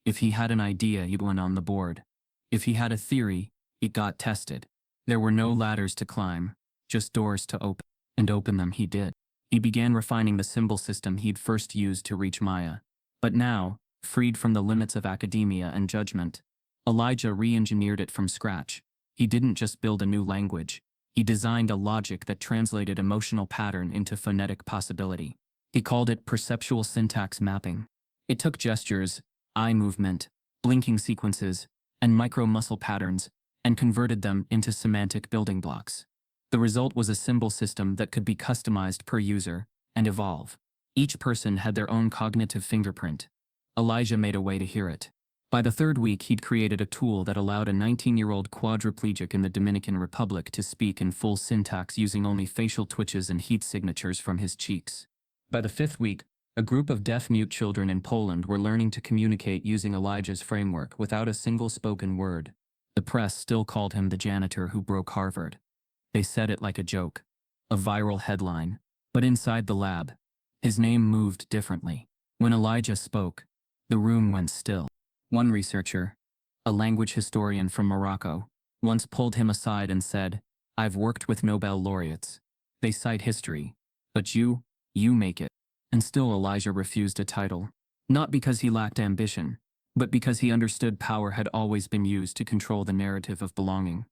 If he had an idea, he went on the board. If he had a theory, it got tested. There were no ladders to climb, just doors to open, and open them he did. He began refining the symbol system he'd first used to reach Maya. But now, freed from the limits of academia and judgment, Elijah re-engineered it from scratch. He didn't just build a new language. He designed a logic that translated emotional pattern into phonetic possibility. He called it perceptual syntax mapping. It took gestures, eye movement, blinking sequences, and micro-muscle patterns, and converted them into semantic building blocks. The result was a symbol system that could be customized per user and evolve. Each person had their own cognitive fingerprint. Elijah made a way to hear it. By the third week, he'd created a tool that allowed a 19-year-old quadriplegic in the Dominican Republic to speak in full syntax using only facial twitches and heat signatures from his cheeks. By the fifth week, a group of deaf-mute children in Poland were learning to communicate using Elijah's framework without a single spoken word. The press still called him the janitor who broke Harvard. They said it like a joke, a viral headline. But inside the lab, his name moved differently. When Elijah spoke, the room went still. One researcher, a language historian from Morocco, once pulled him aside and said, "I've worked with Nobel laureates. They cite history. But you make it." And still Elijah refused a title. Not because he lacked ambition, but because he understood power had always been used to control the narrative of belonging.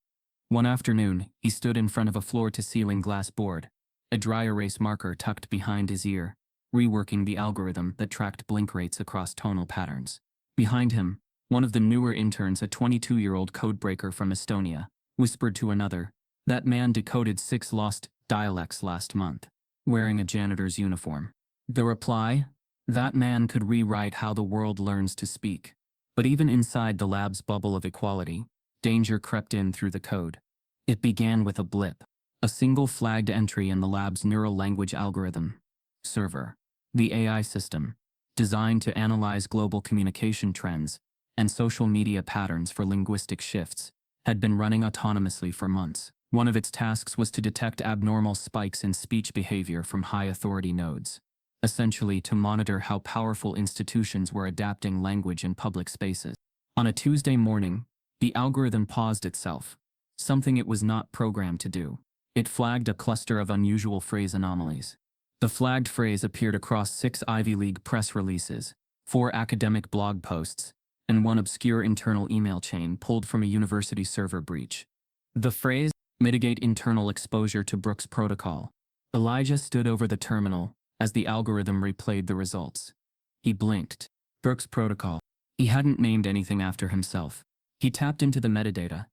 One afternoon, he stood in front of a floor-to-ceiling glass board, a dry erase marker tucked behind his ear, reworking the algorithm that tracked blink rates across tonal patterns. Behind him, one of the newer interns, a 22-year-old codebreaker from Estonia, whispered to another, "That man decoded 6 lost dialects last month, wearing a janitor's uniform." The reply? That man could rewrite how the world learns to speak. But even inside the lab's bubble of equality, danger crept in through the code. It began with a blip, a single flagged entry in the lab's neural language algorithm. Server, the AI system, designed to analyze global communication trends and social media patterns for linguistic shifts, had been running autonomously for months. One of its tasks was to detect abnormal spikes in speech behavior from high-authority nodes, essentially to monitor how powerful institutions were adapting language in public spaces. On a Tuesday morning, the algorithm paused itself, something it was not programmed to do. It flagged a cluster of unusual phrase anomalies. The flagged phrase appeared across 6 Ivy League press releases, 4 academic blog posts, and 1 obscure internal email chain pulled from a university server breach. The phrase, "mitigate internal exposure to Brooks Protocol." Elijah stood over the terminal as the algorithm replayed the results. He blinked. Brooks Protocol. He hadn't named anything after himself. He tapped into the metadata.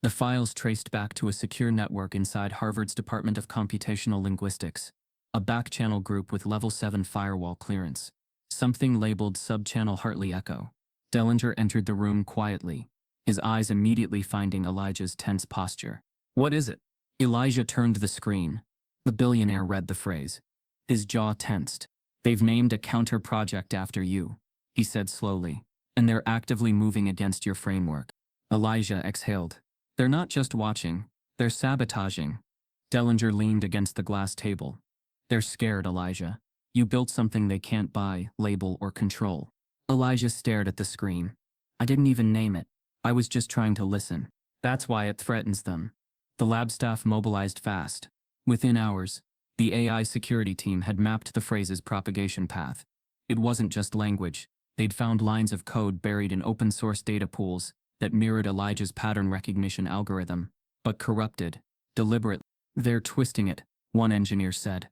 The files traced back to a secure network inside Harvard's Department of Computational Linguistics, a back-channel group with level 7 firewall clearance. Something labeled subchannel Hartley Echo. Dellinger entered the room quietly, his eyes immediately finding Elijah's tense posture. "What is it?" Elijah turned the screen. The billionaire read the phrase. His jaw tensed. "They've named a counter-project after you," he said slowly, "and they're actively moving against your framework." Elijah exhaled. "They're not just watching, they're sabotaging." Dellinger leaned against the glass table. "They're scared, Elijah. You built something they can't buy, label, or control." Elijah stared at the screen. "I didn't even name it. I was just trying to listen. That's why it threatens them." The lab staff mobilized fast. Within hours, the AI security team had mapped the phrase's propagation path. It wasn't just language. They'd found lines of code buried in open-source data pools that mirrored Elijah's pattern recognition algorithm, but corrupted, deliberately. "They're twisting it," one engineer said.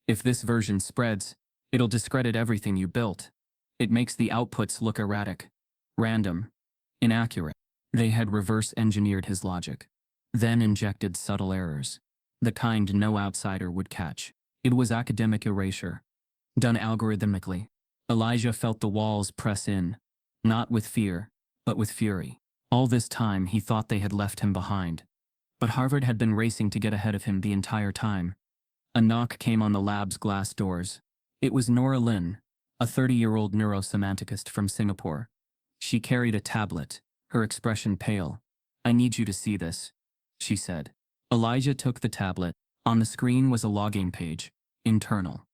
"If this version spreads, it'll discredit everything you built. It makes the outputs look erratic, random, inaccurate." They had reverse-engineered his logic, then injected subtle errors, the kind no outsider would catch. It was academic erasure, done algorithmically. Elijah felt the walls press in, not with fear, but with fury. All this time he thought they had left him behind. But Harvard had been racing to get ahead of him the entire time. A knock came on the lab's glass doors. It was Nora Lin, a 30-year-old neurosemanticist from Singapore. She carried a tablet, her expression pale. "I need you to see this," she said. Elijah took the tablet. On the screen was a login page. Internal.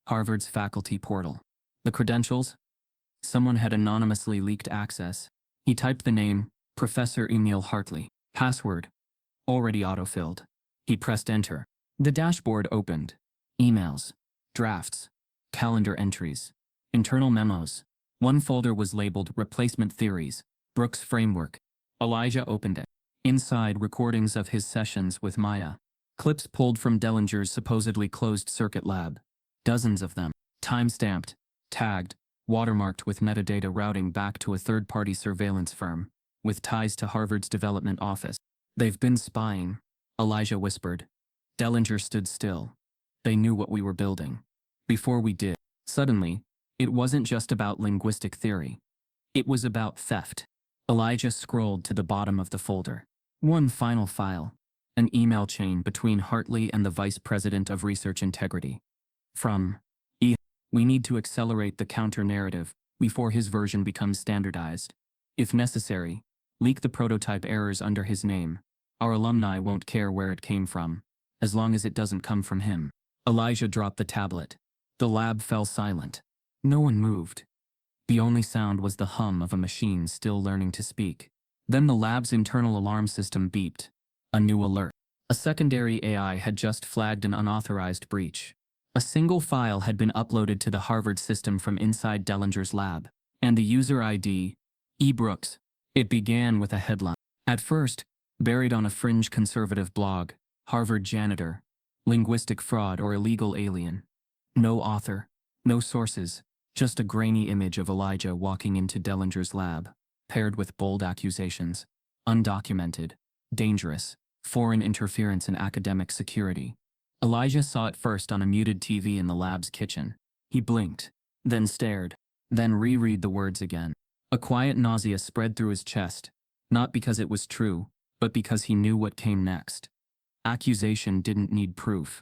Harvard's faculty portal. The credentials? Someone had anonymously leaked access. He typed the name, Professor Emil Hartley. Password. Already autofilled. He pressed enter. The dashboard opened. Emails. Drafts. Calendar entries. Internal memos. One folder was labeled Replacement Theories, Brooks Framework. Elijah opened it. Inside, recordings of his sessions with Maya. Clips pulled from Dellinger's supposedly closed-circuit lab. Dozens of them. Time-stamped, tagged, watermarked with metadata routing back to a third-party surveillance firm, with ties to Harvard's development office. "They've been spying," Elijah whispered. Dellinger stood still. "They knew what we were building. Before we did." Suddenly, it wasn't just about linguistic theory. It was about theft. Elijah scrolled to the bottom of the folder. One final file. An email chain between Hartley and the Vice President of Research Integrity. From E. We need to accelerate the counter-narrative before his version becomes standardized. If necessary, leak the prototype errors under his name. Our alumni won't care where it came from, as long as it doesn't come from him. Elijah dropped the tablet. The lab fell silent. No one moved. The only sound was the hum of a machine still learning to speak. Then the lab's internal alarm system beeped. A new alert. A secondary AI had just flagged an unauthorized breach. A single file had been uploaded to the Harvard system from inside Dellinger's lab, and the user ID, E. Brooks. It began with a headline. At first, buried on a fringe conservative blog, Harvard Janitor, linguistic fraud or illegal alien. No author, no sources, just a grainy image of Elijah walking into Dellinger's lab, paired with bold accusations. Undocumented, dangerous, foreign interference in academic security. Elijah saw it first on a muted TV in the lab's kitchen. He blinked, then stared, then reread the words again. A quiet nausea spread through his chest, not because it was true, but because he knew what came next. Accusation didn't need proof,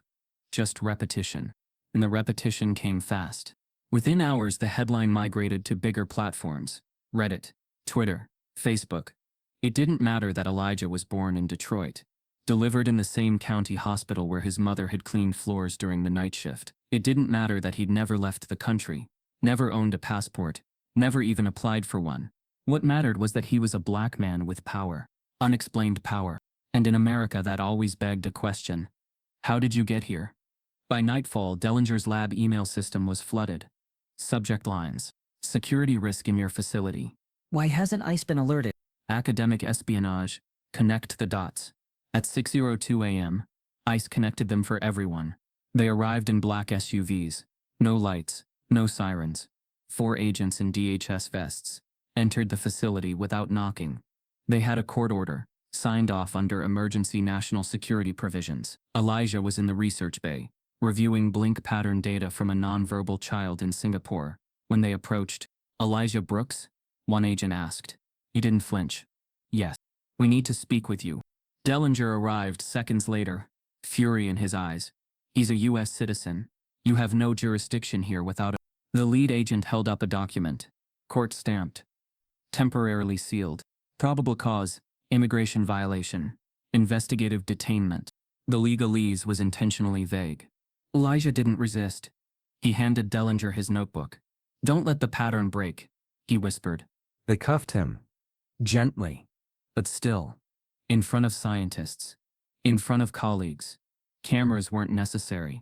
just repetition. And the repetition came fast. Within hours, the headline migrated to bigger platforms: Reddit, Twitter, Facebook. It didn't matter that Elijah was born in Detroit, delivered in the same county hospital where his mother had cleaned floors during the night shift. It didn't matter that he'd never left the country, never owned a passport, never even applied for one. What mattered was that he was a black man with power, unexplained power, and in America that always begged a question. How did you get here? By nightfall, Dellinger's lab email system was flooded. Subject lines: security risk in your facility. Why hasn't ICE been alerted? Academic espionage. Connect the dots. At 6:02 a.m., ICE connected them for everyone. They arrived in black SUVs. No lights, no sirens. 4 agents in DHS vests entered the facility without knocking. They had a court order, signed off under emergency national security provisions. Elijah was in the research bay, reviewing blink pattern data from a nonverbal child in Singapore. When they approached, Elijah Brooks? One agent asked. He didn't flinch. Yes. We need to speak with you. Dellinger arrived seconds later, fury in his eyes. He's a U.S. citizen. You have no jurisdiction here without a... The lead agent held up a document. Court stamped. Temporarily sealed. Probable cause: immigration violation. Investigative detainment. The legalese was intentionally vague. Elijah didn't resist. He handed Dellinger his notebook. Don't let the pattern break, he whispered. They cuffed him. Gently. But still. In front of scientists. In front of colleagues. Cameras weren't necessary.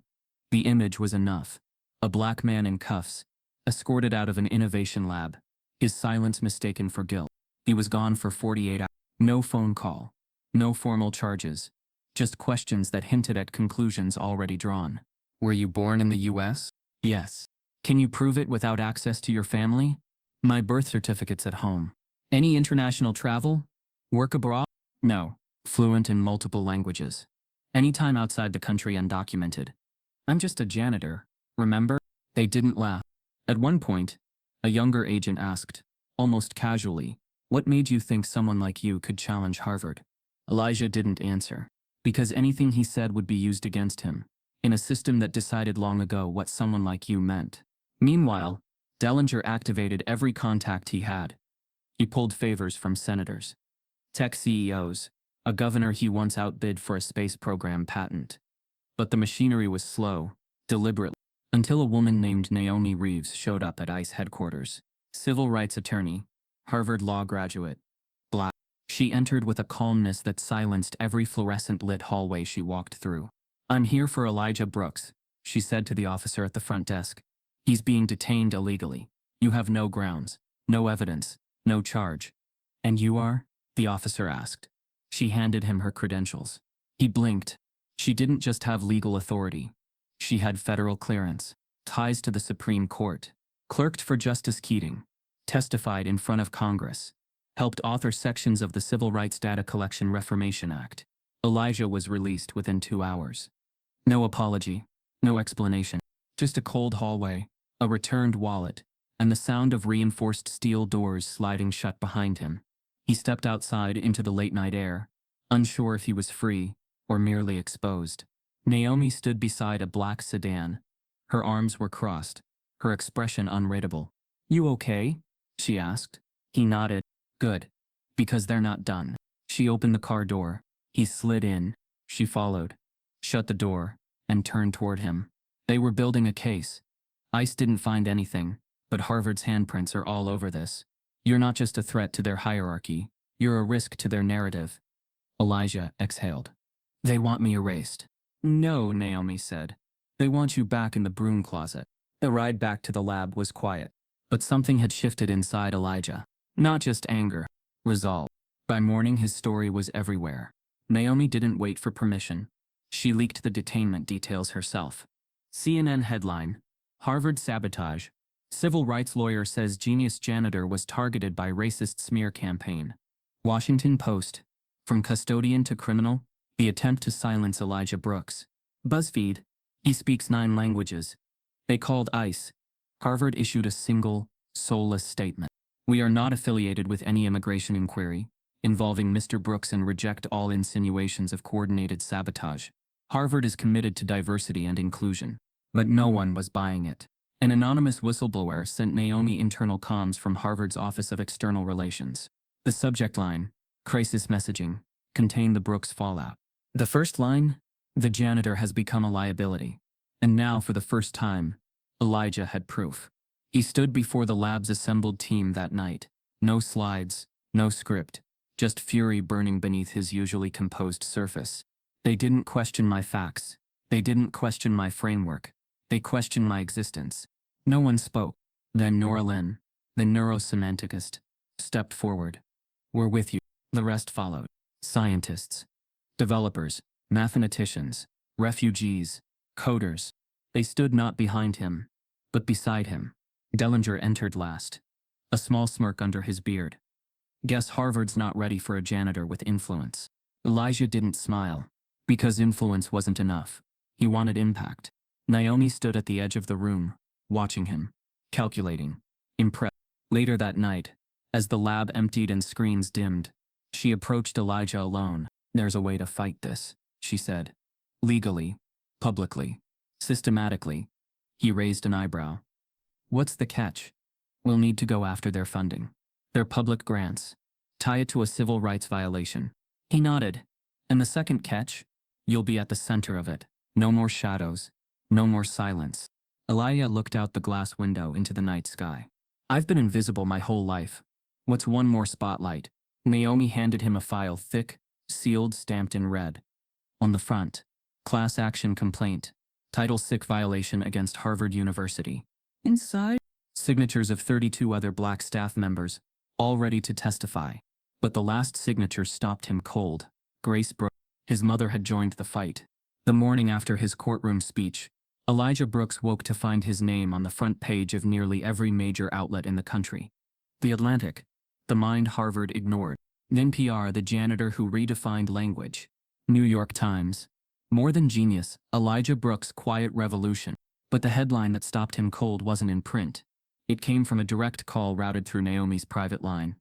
The image was enough. A black man in cuffs, escorted out of an innovation lab. His silence mistaken for guilt. He was gone for 48 hours. No phone call. No formal charges. Just questions that hinted at conclusions already drawn. Were you born in the U.S.? Yes. Can you prove it without access to your family? My birth certificate's at home. Any international travel? Work abroad? No. Fluent in multiple languages. Any time outside the country undocumented. I'm just a janitor, remember? They didn't laugh. At one point, a younger agent asked, almost casually, what made you think someone like you could challenge Harvard? Elijah didn't answer. Because anything he said would be used against him, in a system that decided long ago what someone like you meant. Meanwhile, Dellinger activated every contact he had. He pulled favors from senators, tech CEOs, a governor he once outbid for a space program patent. But the machinery was slow, deliberate, until a woman named Naomi Reeves showed up at ICE headquarters. Civil rights attorney, Harvard law graduate, black. She entered with a calmness that silenced every fluorescent-lit hallway she walked through. I'm here for Elijah Brooks, she said to the officer at the front desk. He's being detained illegally. You have no grounds, no evidence, no charge. And you are? The officer asked. She handed him her credentials. He blinked. She didn't just have legal authority. She had federal clearance, ties to the Supreme Court, clerked for Justice Keating, testified in front of Congress, helped author sections of the Civil Rights Data Collection Reformation Act. Elijah was released within 2 hours. No apology, no explanation, just a cold hallway, a returned wallet, and the sound of reinforced steel doors sliding shut behind him. He stepped outside into the late-night air, unsure if he was free or merely exposed. Naomi stood beside a black sedan. Her arms were crossed, her expression unreadable. "You okay?" she asked. He nodded. "Good. Because they're not done." She opened the car door. He slid in. She followed, shut the door, and turned toward him. They were building a case. ICE didn't find anything, but Harvard's handprints are all over this. You're not just a threat to their hierarchy, you're a risk to their narrative. Elijah exhaled. "They want me erased." "No," Naomi said. "They want you back in the broom closet." The ride back to the lab was quiet, but something had shifted inside Elijah. Not just anger, resolve. By morning his story was everywhere. Naomi didn't wait for permission. She leaked the detainment details herself. CNN headline: Harvard sabotage. Civil rights lawyer says genius janitor was targeted by racist smear campaign. Washington Post: from custodian to criminal, the attempt to silence Elijah Brooks. BuzzFeed: he speaks 9 languages. They called ICE. Harvard issued a single, soulless statement. "We are not affiliated with any immigration inquiry involving Mr. Brooks and reject all insinuations of coordinated sabotage. Harvard is committed to diversity and inclusion." But no one was buying it. An anonymous whistleblower sent Naomi internal comms from Harvard's Office of External Relations. The subject line, crisis messaging, contained the Brooks fallout. The first line, "The janitor has become a liability." And now, for the first time, Elijah had proof. He stood before the lab's assembled team that night. No slides, no script, just fury burning beneath his usually composed surface. "They didn't question my facts. They didn't question my framework. They questioned my existence." No one spoke. Then Nora Lynn, the neurosemanticist, stepped forward. "We're with you." The rest followed. Scientists, developers, mathematicians, refugees, coders. They stood not behind him, but beside him. Dellinger entered last, a small smirk under his beard. "Guess Harvard's not ready for a janitor with influence." Elijah didn't smile, because influence wasn't enough. He wanted impact. Naomi stood at the edge of the room, watching him, calculating, impressed. Later that night, as the lab emptied and screens dimmed, she approached Elijah alone. "There's a way to fight this," she said. "Legally, publicly, systematically." He raised an eyebrow. "What's the catch?" "We'll need to go after their funding. Their public grants. Tie it to a civil rights violation." He nodded. "And the second catch? You'll be at the center of it. No more shadows. No more silence." Elijah looked out the glass window into the night sky. "I've been invisible my whole life. What's one more spotlight?" Naomi handed him a file, thick, sealed, stamped in red. On the front, class action complaint, Title VI violation against Harvard University. Inside, signatures of 32 other black staff members, all ready to testify. But the last signature stopped him cold. Grace Brooks. His mother had joined the fight. The morning after his courtroom speech, Elijah Brooks woke to find his name on the front page of nearly every major outlet in the country. The Atlantic, the mind Harvard ignored. NPR, the janitor who redefined language. New York Times, more than genius, Elijah Brooks' quiet revolution. But the headline that stopped him cold wasn't in print. It came from a direct call routed through Naomi's private line.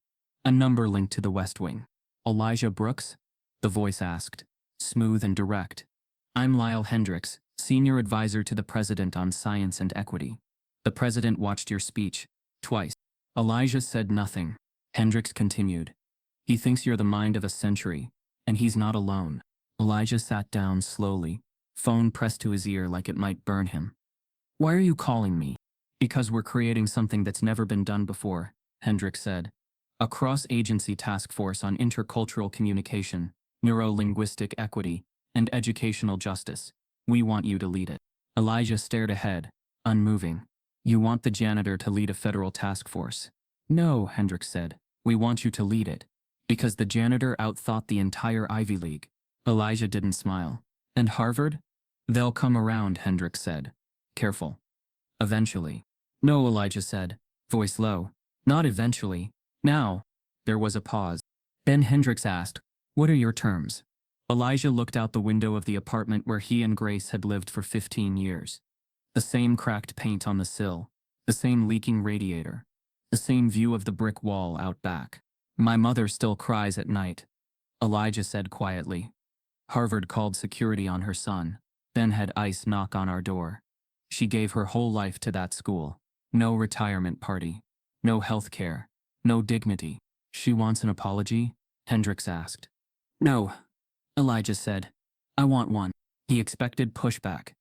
A number linked to the West Wing. "Elijah Brooks?" the voice asked, smooth and direct. "I'm Lyle Hendricks, senior advisor to the president on science and equity. The president watched your speech, twice." Elijah said nothing. Hendricks continued. "He thinks you're the mind of a century, and he's not alone." Elijah sat down slowly, phone pressed to his ear like it might burn him. "Why are you calling me?" "Because we're creating something that's never been done before," Hendricks said. "A cross-agency task force on intercultural communication, neuro-linguistic equity, and educational justice. We want you to lead it." Elijah stared ahead, unmoving. "You want the janitor to lead a federal task force?" "No," Hendricks said. "We want you to lead it. Because the janitor outthought the entire Ivy League." Elijah didn't smile. "And Harvard?" "They'll come around," Hendricks said. "Careful. Eventually." "No," Elijah said, voice low. "Not eventually. Now." There was a pause. Then Hendricks asked, "What are your terms?" Elijah looked out the window of the apartment where he and Grace had lived for 15 years. The same cracked paint on the sill, The same leaking radiator. The same view of the brick wall out back. My mother still cries at night, Elijah said quietly. Harvard called security on her son, then had ICE knock on our door. She gave her whole life to that school. No retirement party. No health care. No dignity. She wants an apology? Hendricks asked. No, Elijah said. I want one. He expected pushback.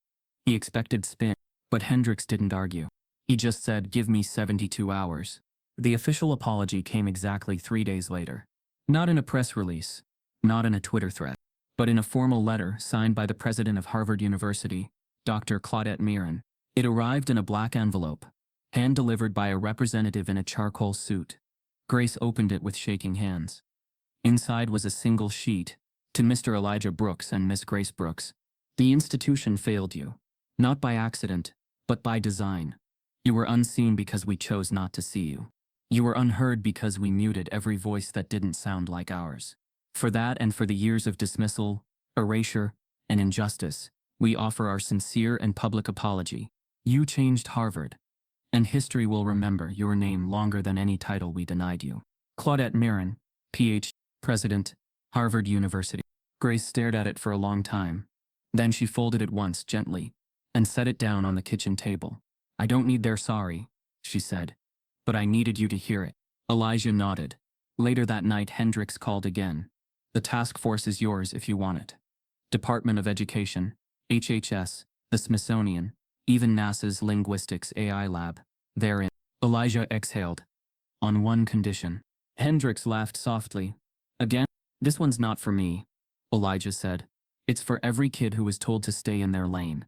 He expected spin, but Hendricks didn't argue. He just said, give me 72 hours. The official apology came exactly 3 days later. Not in a press release, not in a Twitter thread, but in a formal letter signed by the president of Harvard University, Dr. Claudette Mirren. It arrived in a black envelope, hand-delivered by a representative in a charcoal suit. Grace opened it with shaking hands. Inside was a single sheet. To Mr. Elijah Brooks and Miss Grace Brooks. The institution failed you. Not by accident, but by design. You were unseen because we chose not to see you. You were unheard because we muted every voice that didn't sound like ours. For that and for the years of dismissal, erasure, and injustice, we offer our sincere and public apology. You changed Harvard. And history will remember your name longer than any title we denied you. Claudette Mirren, Ph.D., President, Harvard University. Grace stared at it for a long time. Then she folded it once gently and set it down on the kitchen table. I don't need their sorry, she said. But I needed you to hear it. Elijah nodded. Later that night, Hendricks called again. The task force is yours if you want it. Department of Education, HHS, the Smithsonian, even NASA's Linguistics AI Lab. They're in. Elijah exhaled. On one condition. Hendricks laughed softly. Again? This one's not for me, Elijah said. It's for every kid who was told to stay in their lane.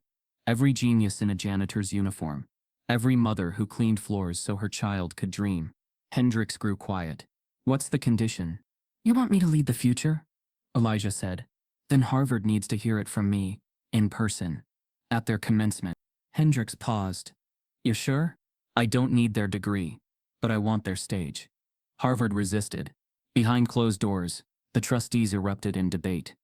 Every genius in a janitor's uniform. Every mother who cleaned floors so her child could dream. Hendricks grew quiet. What's the condition? You want me to lead the future? Elijah said. Then Harvard needs to hear it from me, in person. At their commencement. Hendricks paused. You sure? I don't need their degree, but I want their stage. Harvard resisted. Behind closed doors, the trustees erupted in debate.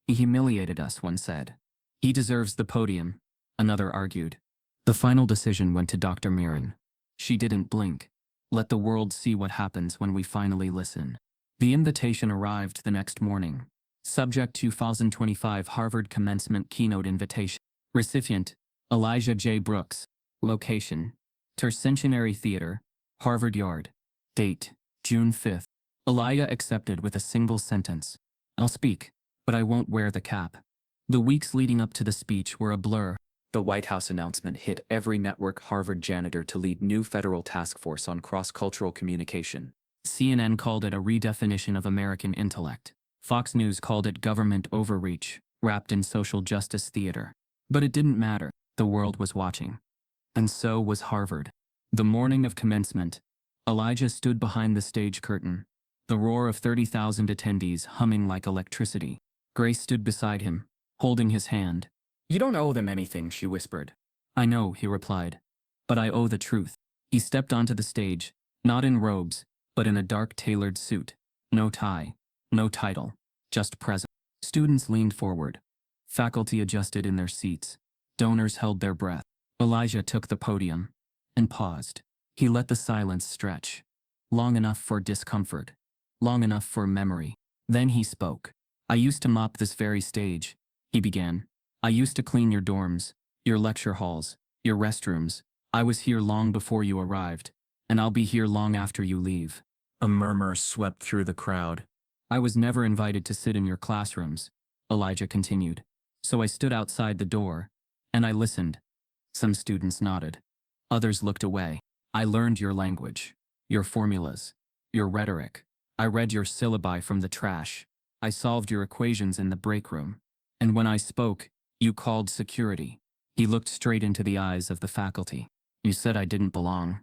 He humiliated us, one said. He deserves the podium, another argued. The final decision went to Dr. Mirren. She didn't blink. Let the world see what happens when we finally listen. The invitation arrived the next morning. Subject 2025 Harvard Commencement Keynote Invitation. Recipient, Elijah J. Brooks. Location, Tercentenary Theater, Harvard Yard. Date, June 5th. Elijah accepted with a single sentence. I'll speak, but I won't wear the cap. The weeks leading up to the speech were a blur. The White House announcement hit every network. Harvard janitor to lead new federal task force on cross-cultural communication. CNN called it a redefinition of American intellect. Fox News called it government overreach, wrapped in social justice theater. But it didn't matter. The world was watching. And so was Harvard. The morning of commencement, Elijah stood behind the stage curtain, the roar of 30,000 attendees humming like electricity. Grace stood beside him, holding his hand. You don't owe them anything, she whispered. I know, he replied. But I owe the truth. He stepped onto the stage, not in robes, but in a dark tailored suit. No tie, no title, just present. Students leaned forward. Faculty adjusted in their seats. Donors held their breath. Elijah took the podium and paused. He let the silence stretch. Long enough for discomfort. Long enough for memory. Then he spoke. I used to mop this very stage, he began. I used to clean your dorms, your lecture halls, your restrooms. I was here long before you arrived, and I'll be here long after you leave. A murmur swept through the crowd. I was never invited to sit in your classrooms, Elijah continued. So I stood outside the door, and I listened. Some students nodded. Others looked away. I learned your language, your formulas, your rhetoric. I read your syllabi from the trash. I solved your equations in the break room. And when I spoke, you called security. He looked straight into the eyes of the faculty. You said I didn't belong.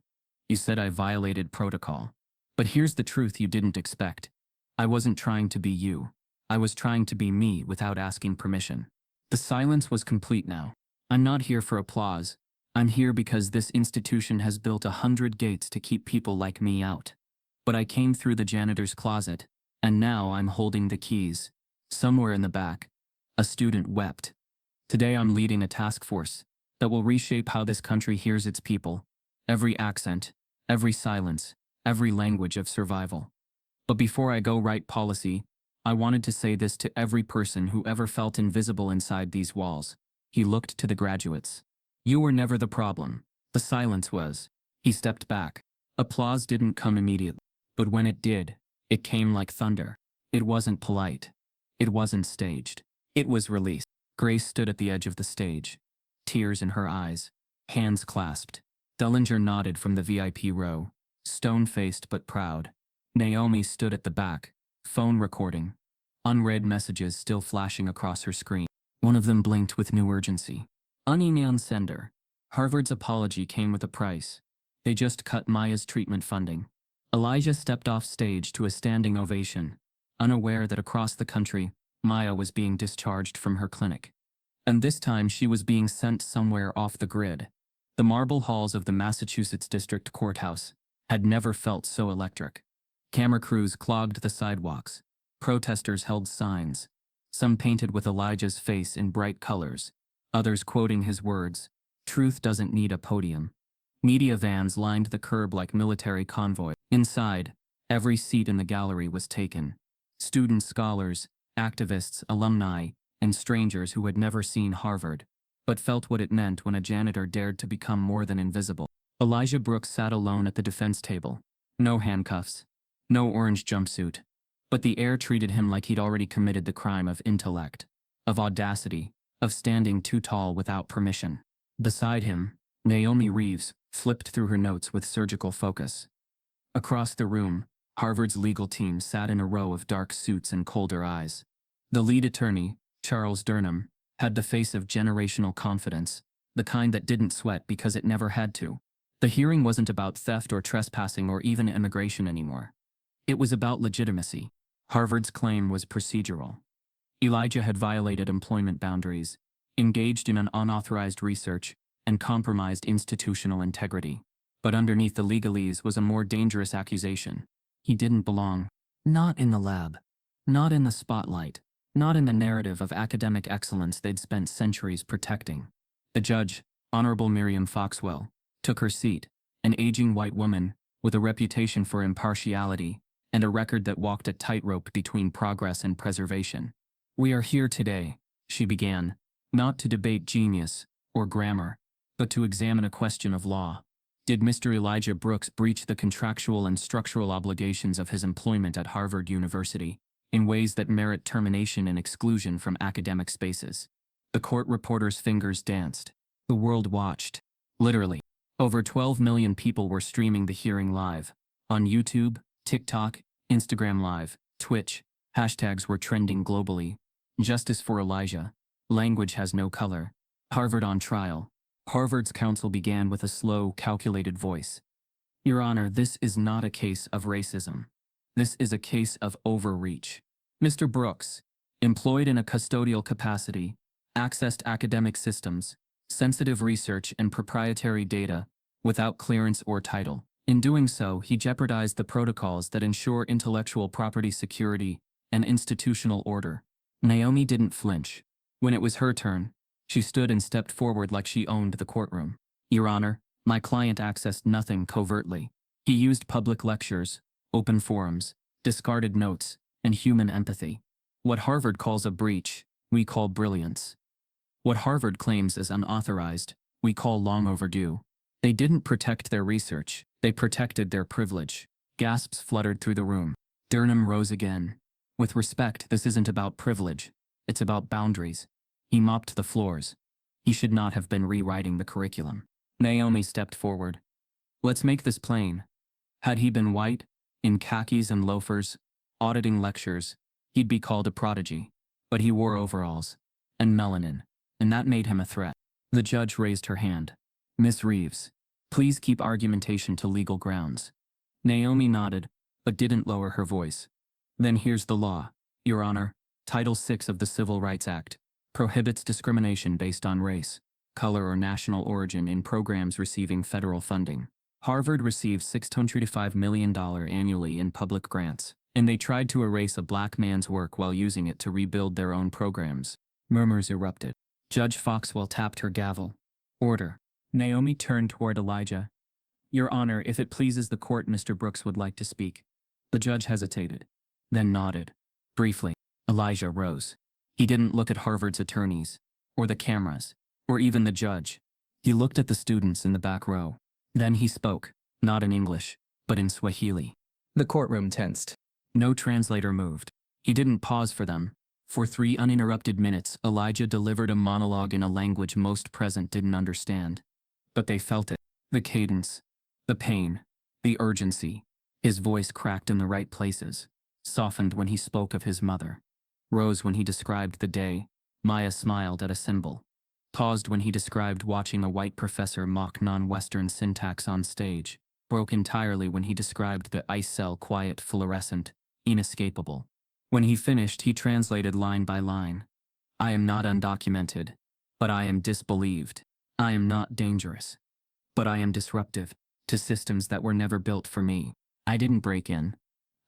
You said I violated protocol. But here's the truth you didn't expect. I wasn't trying to be you. I was trying to be me without asking permission. The silence was complete now. I'm not here for applause. I'm here because this institution has built 100 gates to keep people like me out. But I came through the janitor's closet, and now I'm holding the keys. Somewhere in the back, a student wept. Today I'm leading a task force that will reshape how this country hears its people every accent, every silence, every language of survival. But before I go write policy, I wanted to say this to every person who ever felt invisible inside these walls. He looked to the graduates. You were never the problem. The silence was. He stepped back. Applause didn't come immediately. But when it did, it came like thunder. It wasn't polite. It wasn't staged. It was released. Grace stood at the edge of the stage. Tears in her eyes. Hands clasped. Dullinger nodded from the VIP row. Stone-faced but proud. Naomi stood at the back. Phone recording. Unread messages still flashing across her screen. One of them blinked with new urgency. Uneon sender. Harvard's apology came with a price. They just cut Maya's treatment funding. Elijah stepped off stage to a standing ovation, unaware that across the country, Maya was being discharged from her clinic. And this time she was being sent somewhere off the grid. The marble halls of the Massachusetts District Courthouse had never felt so electric. Camera crews clogged the sidewalks. Protesters held signs, some painted with Elijah's face in bright colors, others quoting his words, "Truth doesn't need a podium." Media vans lined the curb like military convoy. Inside, every seat in the gallery was taken. Students, scholars, activists, alumni, and strangers who had never seen Harvard, but felt what it meant when a janitor dared to become more than invisible. Elijah Brooks sat alone at the defense table. No handcuffs, no orange jumpsuit, but the air treated him like he'd already committed the crime of intellect, of audacity, of standing too tall without permission. Beside him, Naomi Reeves flipped through her notes with surgical focus. Across the room, Harvard's legal team sat in a row of dark suits and colder eyes. The lead attorney, Charles Durham, had the face of generational confidence, the kind that didn't sweat because it never had to. The hearing wasn't about theft or trespassing or even immigration anymore. It was about legitimacy. Harvard's claim was procedural. Elijah had violated employment boundaries, engaged in an unauthorized research, and compromised institutional integrity. But underneath the legalese was a more dangerous accusation. He didn't belong. Not in the lab. Not in the spotlight. Not in the narrative of academic excellence they'd spent centuries protecting. The judge, Honorable Miriam Foxwell, took her seat, an aging white woman, with a reputation for impartiality, and a record that walked a tightrope between progress and preservation. "We are here today," she began, "not to debate genius, or grammar, but to examine a question of law. Did Mr. Elijah Brooks breach the contractual and structural obligations of his employment at Harvard University in ways that merit termination and exclusion from academic spaces?" The court reporter's fingers danced. The world watched. Literally. Over 12 million people were streaming the hearing live. On YouTube, TikTok, Instagram Live, Twitch, hashtags were trending globally. Justice for Elijah. Language has no color. Harvard on trial. Harvard's counsel began with a slow, calculated voice. "Your Honor, this is not a case of racism. This is a case of overreach. Mr. Brooks, employed in a custodial capacity, accessed academic systems, sensitive research and proprietary data, without clearance or title. In doing so, he jeopardized the protocols that ensure intellectual property security and institutional order." Naomi didn't flinch. When it was her turn, she stood and stepped forward like she owned the courtroom. "Your Honor, my client accessed nothing covertly. He used public lectures, open forums, discarded notes, and human empathy. What Harvard calls a breach, we call brilliance. What Harvard claims is unauthorized, we call long overdue. They didn't protect their research, they protected their privilege." Gasps fluttered through the room. Durham rose again. "With respect, this isn't about privilege. It's about boundaries." He mopped the floors. He should not have been rewriting the curriculum. Naomi stepped forward. "Let's make this plain. Had he been white, in khakis and loafers, auditing lectures, he'd be called a prodigy. But he wore overalls. And melanin. And that made him a threat." The judge raised her hand. "Miss Reeves, please keep argumentation to legal grounds." Naomi nodded, but didn't lower her voice. "Then here's the law, Your Honor. Title VI of the Civil Rights Act prohibits discrimination based on race, color, or national origin in programs receiving federal funding. Harvard receives $605 million annually in public grants, and they tried to erase a black man's work while using it to rebuild their own programs." Murmurs erupted. Judge Foxwell tapped her gavel. "Order." Naomi turned toward Elijah. Your Honor, if it pleases the court, Mr. Brooks would like to speak. The judge hesitated, then nodded. Briefly, Elijah rose. He didn't look at Harvard's attorneys, or the cameras, or even the judge. He looked at the students in the back row. Then he spoke, not in English, but in Swahili. The courtroom tensed. No translator moved. He didn't pause for them. For 3 uninterrupted minutes, Elijah delivered a monologue in a language most present didn't understand. But they felt it. The cadence, the pain, the urgency. His voice cracked in the right places, softened when he spoke of his mother, rose when he described the day. Maya smiled at a symbol, paused when he described watching a white professor mock non-Western syntax on stage, broke entirely when he described the ice cell, quiet, fluorescent, inescapable. When he finished, he translated line by line. I am not undocumented, but I am disbelieved. I am not dangerous, but I am disruptive to systems that were never built for me. I didn't break in.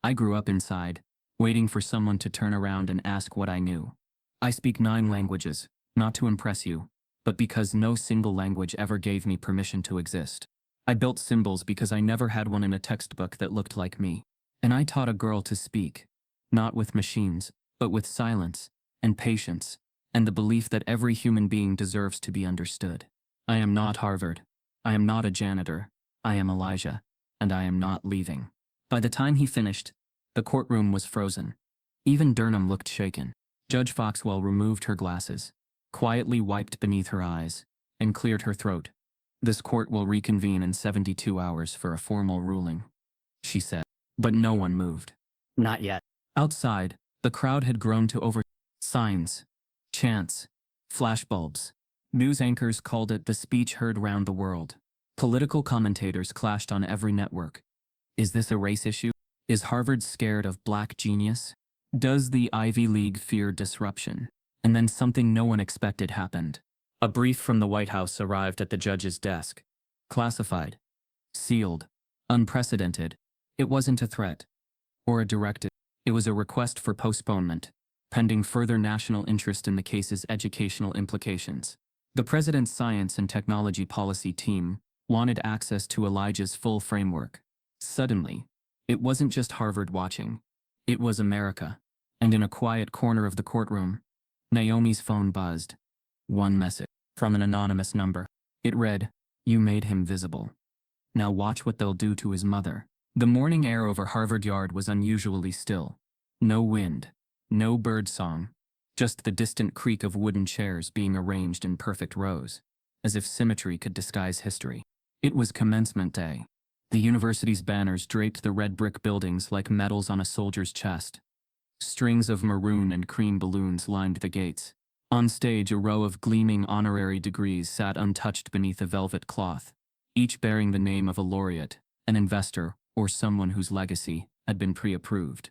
I grew up inside, waiting for someone to turn around and ask what I knew. I speak 9 languages, not to impress you, but because no single language ever gave me permission to exist. I built symbols because I never had one in a textbook that looked like me. And I taught a girl to speak, not with machines, but with silence, and patience, and the belief that every human being deserves to be understood. I am not Harvard. I am not a janitor. I am Elijah, and I am not leaving. By the time he finished, the courtroom was frozen. Even Durham looked shaken. Judge Foxwell removed her glasses, quietly wiped beneath her eyes, and cleared her throat. This court will reconvene in 72 hours for a formal ruling, she said. But no one moved. Not yet. Outside, the crowd had grown to over signs, chants, flashbulbs. News anchors called it the speech heard round the world. Political commentators clashed on every network. Is this a race issue? Is Harvard scared of black genius? Does the Ivy League fear disruption? And then something no one expected happened. A brief from the White House arrived at the judge's desk. Classified. Sealed. Unprecedented. It wasn't a threat. Or a directive. It was a request for postponement, pending further national interest in the case's educational implications. The president's science and technology policy team wanted access to Elijah's full framework. Suddenly, it wasn't just Harvard watching. It was America. And in a quiet corner of the courtroom, Naomi's phone buzzed. One message from an anonymous number. It read, "You made him visible. Now watch what they'll do to his mother." The morning air over Harvard Yard was unusually still. No wind, no bird song, just the distant creak of wooden chairs being arranged in perfect rows, as if symmetry could disguise history. It was commencement day. The university's banners draped the red brick buildings like medals on a soldier's chest. Strings of maroon and cream balloons lined the gates. On stage, a row of gleaming honorary degrees sat untouched beneath a velvet cloth, each bearing the name of a laureate, an investor, or someone whose legacy had been pre-approved.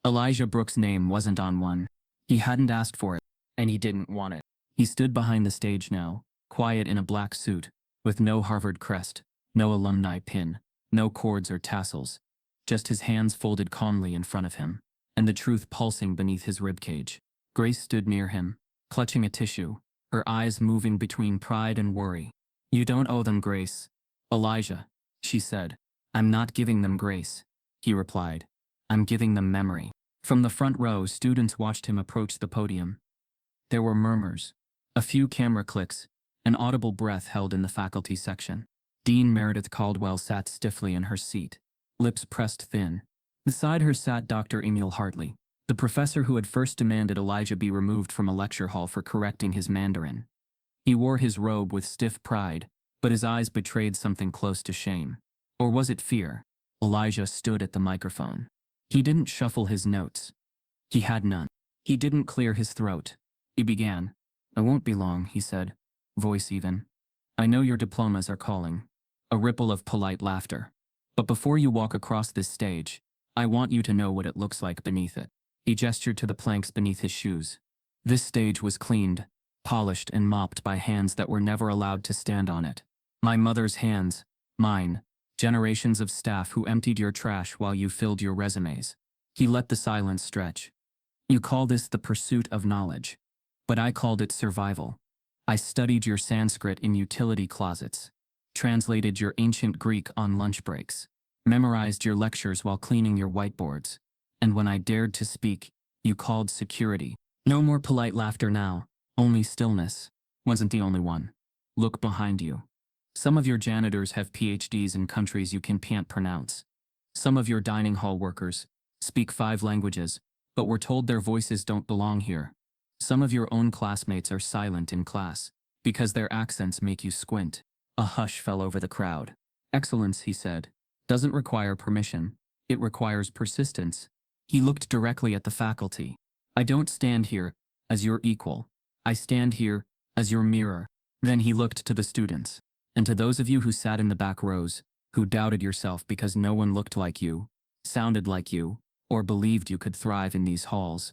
Elijah Brooks' name wasn't on one. He hadn't asked for it, and he didn't want it. He stood behind the stage now, quiet in a black suit, with no Harvard crest, no alumni pin, no cords or tassels, just his hands folded calmly in front of him, and the truth pulsing beneath his ribcage. Grace stood near him, clutching a tissue, her eyes moving between pride and worry. "You don't owe them grace, Elijah," she said. "I'm not giving them grace," he replied. "I'm giving them memory." From the front row, students watched him approach the podium. There were murmurs, a few camera clicks, an audible breath held in the faculty section. Dean Meredith Caldwell sat stiffly in her seat, lips pressed thin. Beside her sat Dr. Emil Hartley, the professor who had first demanded Elijah be removed from a lecture hall for correcting his Mandarin. He wore his robe with stiff pride, but his eyes betrayed something close to shame. Or was it fear? Elijah stood at the microphone. He didn't shuffle his notes. He had none. He didn't clear his throat. He began. "I won't be long," he said, voice even. "I know your diplomas are calling." A ripple of polite laughter. "But before you walk across this stage, I want you to know what it looks like beneath it." He gestured to the planks beneath his shoes. This stage was cleaned, polished and mopped by hands that were never allowed to stand on it. My mother's hands, mine, generations of staff who emptied your trash while you filled your resumes. He let the silence stretch. "You call this the pursuit of knowledge, but I called it survival. I studied your Sanskrit in utility closets, translated your ancient Greek on lunch breaks, memorized your lectures while cleaning your whiteboards. And when I dared to speak, you called security. No more polite laughter now, only stillness. Wasn't the only one. Look behind you. Some of your janitors have PhDs in countries you can't pronounce. Some of your dining hall workers speak 5 languages, but we're told their voices don't belong here. Some of your own classmates are silent in class because their accents make you squint. A hush fell over the crowd. Excellence, he said, doesn't require permission. It requires persistence. He looked directly at the faculty. I don't stand here as your equal. I stand here as your mirror. Then he looked to the students, and to those of you who sat in the back rows, who doubted yourself because no one looked like you, sounded like you, or believed you could thrive in these halls.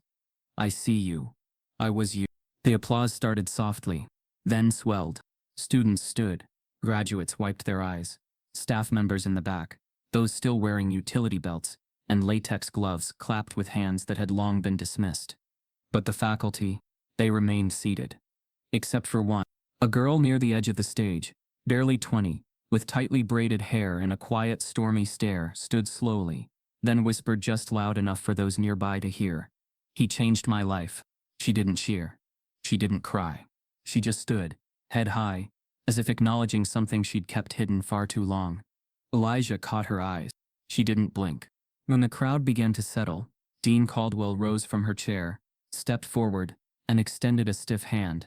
I see you. I was you. The applause started softly, then swelled. Students stood. Graduates wiped their eyes. Staff members in the back, those still wearing utility belts and latex gloves, clapped with hands that had long been dismissed. But the faculty, they remained seated. Except for one. A girl near the edge of the stage, barely 20, with tightly braided hair and a quiet, stormy stare, stood slowly, then whispered just loud enough for those nearby to hear. He changed my life. She didn't cheer. She didn't cry. She just stood, head high, as if acknowledging something she'd kept hidden far too long. Elijah caught her eyes. She didn't blink. When the crowd began to settle, Dean Caldwell rose from her chair, stepped forward, and extended a stiff hand.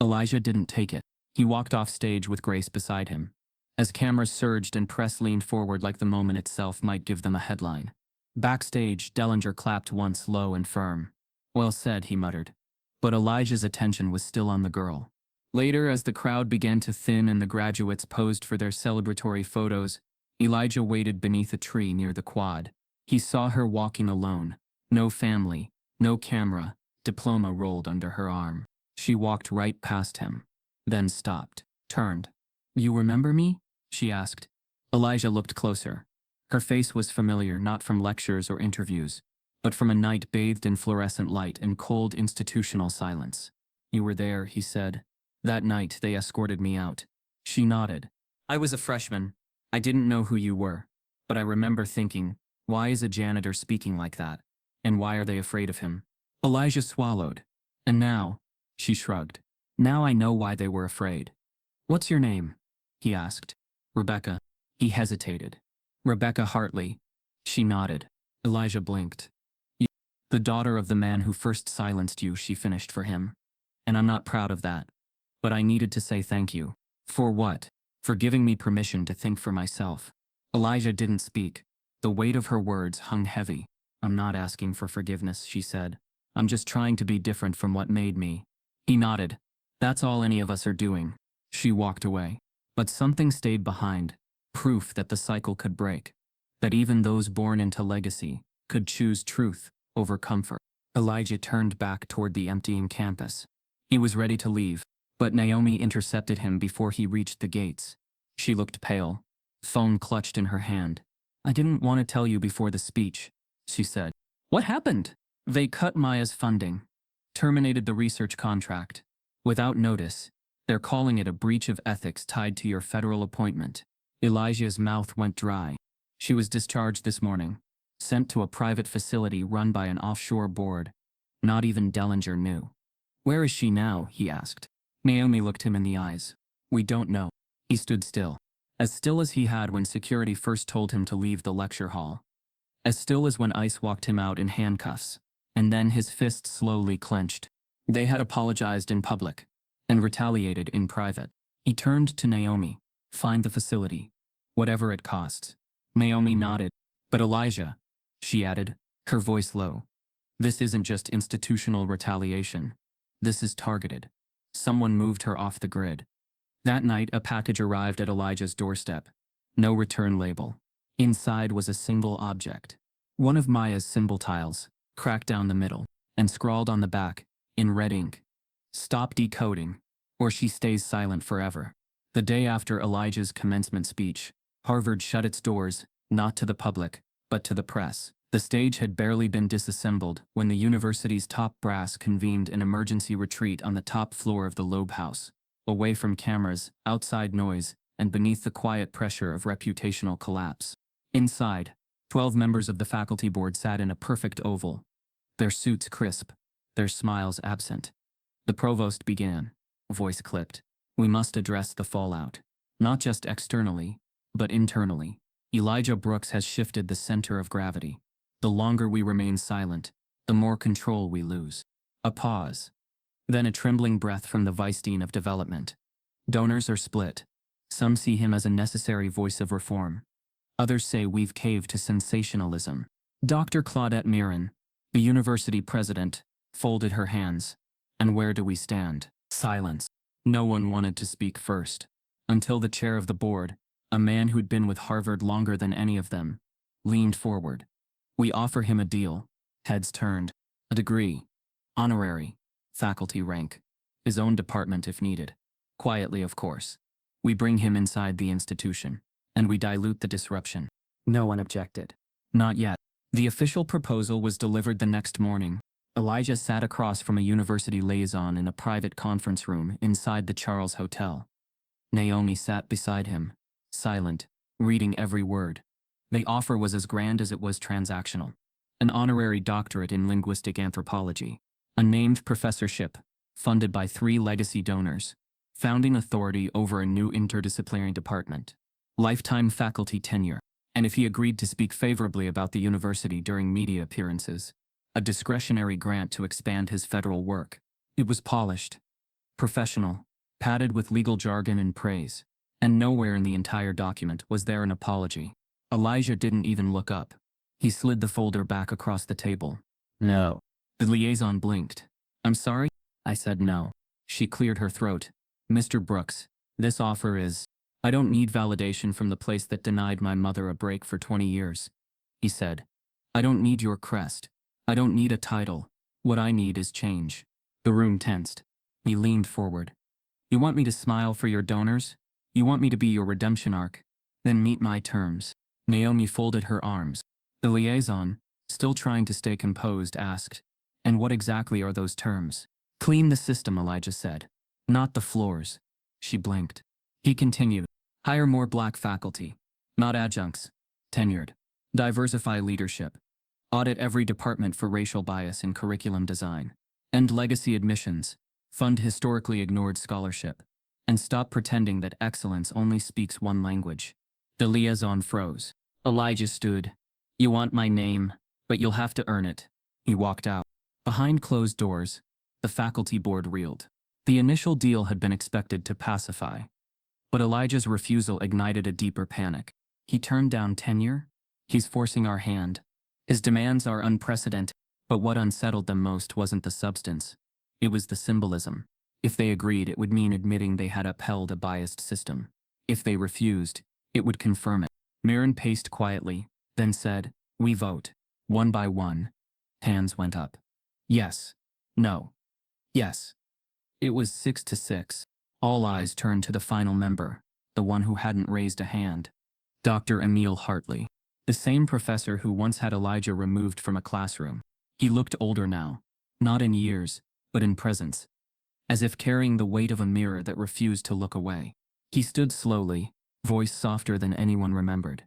Elijah didn't take it. He walked off stage with Grace beside him. As cameras surged and press leaned forward like the moment itself might give them a headline. Backstage, Dellinger clapped once low and firm. Well said, he muttered. But Elijah's attention was still on the girl. Later, as the crowd began to thin and the graduates posed for their celebratory photos, Elijah waited beneath a tree near the quad. He saw her walking alone. No family, no camera, diploma rolled under her arm. She walked right past him, then stopped, turned. You remember me? She asked. Elijah looked closer. Her face was familiar not from lectures or interviews, but from a night bathed in fluorescent light and cold institutional silence. You were there, he said. That night they escorted me out. She nodded. I was a freshman. I didn't know who you were, but I remember thinking, why is a janitor speaking like that? And why are they afraid of him? Elijah swallowed. And now, she shrugged. Now I know why they were afraid. What's your name? He asked. Rebecca. He hesitated. Rebecca Hartley. She nodded. Elijah blinked. The daughter of the man who first silenced you, she finished for him. And I'm not proud of that. But I needed to say thank you. For what? For giving me permission to think for myself. Elijah didn't speak. The weight of her words hung heavy. I'm not asking for forgiveness, she said. I'm just trying to be different from what made me. He nodded. That's all any of us are doing. She walked away. But something stayed behind. Proof that the cycle could break. That even those born into legacy could choose truth over comfort. Elijah turned back toward the emptying campus. He was ready to leave, but Naomi intercepted him before he reached the gates. She looked pale, phone clutched in her hand. I didn't want to tell you before the speech, she said. What happened? They cut Maya's funding, terminated the research contract. Without notice, they're calling it a breach of ethics tied to your federal appointment. Elijah's mouth went dry. She was discharged this morning, sent to a private facility run by an offshore board. Not even Dellinger knew. Where is she now? He asked. Naomi looked him in the eyes. We don't know. He stood still as he had when security first told him to leave the lecture hall. As still as when Ice walked him out in handcuffs. And then his fists slowly clenched. They had apologized in public and retaliated in private. He turned to Naomi. Find the facility, whatever it costs. Naomi nodded. But Elijah, she added, her voice low. This isn't just institutional retaliation. This is targeted. Someone moved her off the grid. That night, a package arrived at Elijah's doorstep. No return label. Inside was a single object. One of Maya's symbol tiles, cracked down the middle, and scrawled on the back, in red ink. Stop decoding, or she stays silent forever. The day after Elijah's commencement speech, Harvard shut its doors, not to the public, but to the press. The stage had barely been disassembled when the university's top brass convened an emergency retreat on the top floor of the Loeb House, away from cameras, outside noise, and beneath the quiet pressure of reputational collapse. Inside, 12 members of the faculty board sat in a perfect oval, their suits crisp, their smiles absent. The provost began, voice clipped. We must address the fallout, not just externally, but internally. Elijah Brooks has shifted the center of gravity. The longer we remain silent, the more control we lose. A pause. Then a trembling breath from the vice dean of development. Donors are split. Some see him as a necessary voice of reform. Others say we've caved to sensationalism. Dr. Claudette Mirren, the university president, folded her hands. And where do we stand? Silence. No one wanted to speak first. Until the chair of the board, a man who'd been with Harvard longer than any of them, leaned forward. We offer him a deal. Heads turned. A degree. Honorary. Faculty rank. His own department if needed. Quietly, of course. We bring him inside the institution. And we dilute the disruption. No one objected. Not yet. The official proposal was delivered the next morning. Elijah sat across from a university liaison in a private conference room inside the Charles Hotel. Naomi sat beside him, silent, reading every word. The offer was as grand as it was transactional. An honorary doctorate in linguistic anthropology, a named professorship, funded by 3 legacy donors, founding authority over a new interdisciplinary department, lifetime faculty tenure, and if he agreed to speak favorably about the university during media appearances, a discretionary grant to expand his federal work. It was polished, professional, padded with legal jargon and praise, and nowhere in the entire document was there an apology. Elijah didn't even look up. He slid the folder back across the table. No. The liaison blinked. I'm sorry? I said no. She cleared her throat. Mr. Brooks, this offer is... I don't need validation from the place that denied my mother a break for 20 years. He said. I don't need your crest. I don't need a title. What I need is change. The room tensed. He leaned forward. You want me to smile for your donors? You want me to be your redemption arc? Then meet my terms. Naomi folded her arms. The liaison, still trying to stay composed, asked, and what exactly are those terms? Clean the system, Elijah said. Not the floors. She blinked. He continued. Hire more black faculty. Not adjuncts. Tenured. Diversify leadership. Audit every department for racial bias in curriculum design. End legacy admissions. Fund historically ignored scholarship. And stop pretending that excellence only speaks one language. The liaison froze. Elijah stood. You want my name, but you'll have to earn it. He walked out. Behind closed doors, the faculty board reeled. The initial deal had been expected to pacify. But Elijah's refusal ignited a deeper panic. He turned down tenure? He's forcing our hand. His demands are unprecedented, but what unsettled them most wasn't the substance. It was the symbolism. If they agreed, it would mean admitting they had upheld a biased system. If they refused, it would confirm it. Mirren paced quietly, then said, we vote. One by one. Hands went up. Yes. No. Yes. It was 6-6. All eyes turned to the final member, the one who hadn't raised a hand. Dr. Emil Hartley. The same professor who once had Elijah removed from a classroom. He looked older now, not in years, but in presence, as if carrying the weight of a mirror that refused to look away. He stood slowly, voice softer than anyone remembered.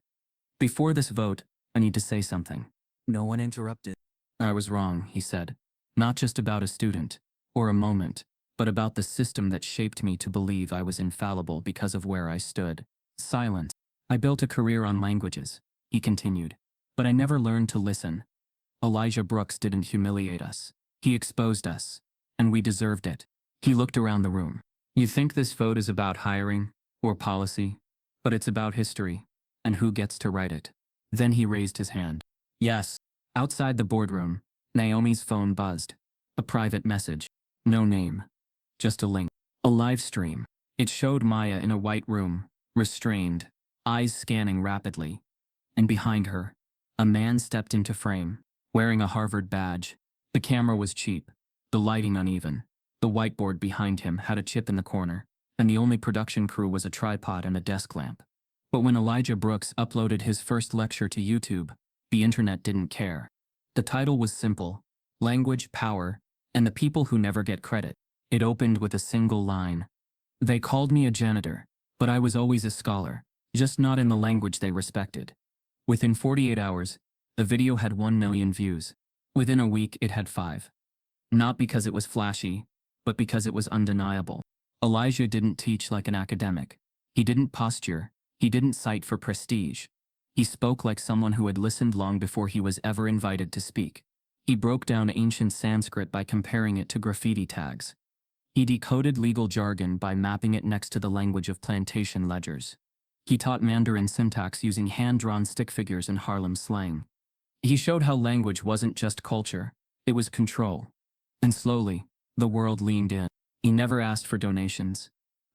Before this vote, I need to say something. No one interrupted. I was wrong, he said. Not just about a student, or a moment, but about the system that shaped me to believe I was infallible because of where I stood. Silence. I built a career on languages, he continued, but I never learned to listen. Elijah Brooks didn't humiliate us. He exposed us, and we deserved it. He looked around the room. You think this vote is about hiring, or policy, but it's about history, and who gets to write it. Then he raised his hand. Yes. Outside the boardroom, Naomi's phone buzzed. A private message. No name. Just a link. A live stream. It showed Maya in a white room, restrained, eyes scanning rapidly. And behind her, a man stepped into frame, wearing a Harvard badge. The camera was cheap, the lighting uneven. The whiteboard behind him had a chip in the corner, and the only production crew was a tripod and a desk lamp. But when Elijah Brooks uploaded his first lecture to YouTube, the internet didn't care. The title was simple: Language, Power, and the People Who Never Get Credit. It opened with a single line. They called me a janitor, But I was always a scholar, just not in the language they respected. Within 48 hours, the video had 1 million views. Within a week, it had 5. Not because it was flashy, but because it was undeniable. Elijah didn't teach like an academic. He didn't posture. He didn't cite for prestige. He spoke like someone who had listened long before he was ever invited to speak. He broke down ancient Sanskrit by comparing it to graffiti tags. He decoded legal jargon by mapping it next to the language of plantation ledgers. He taught Mandarin syntax using hand-drawn stick figures and Harlem slang. He showed how language wasn't just culture, it was control. And slowly, the world leaned in. He never asked for donations,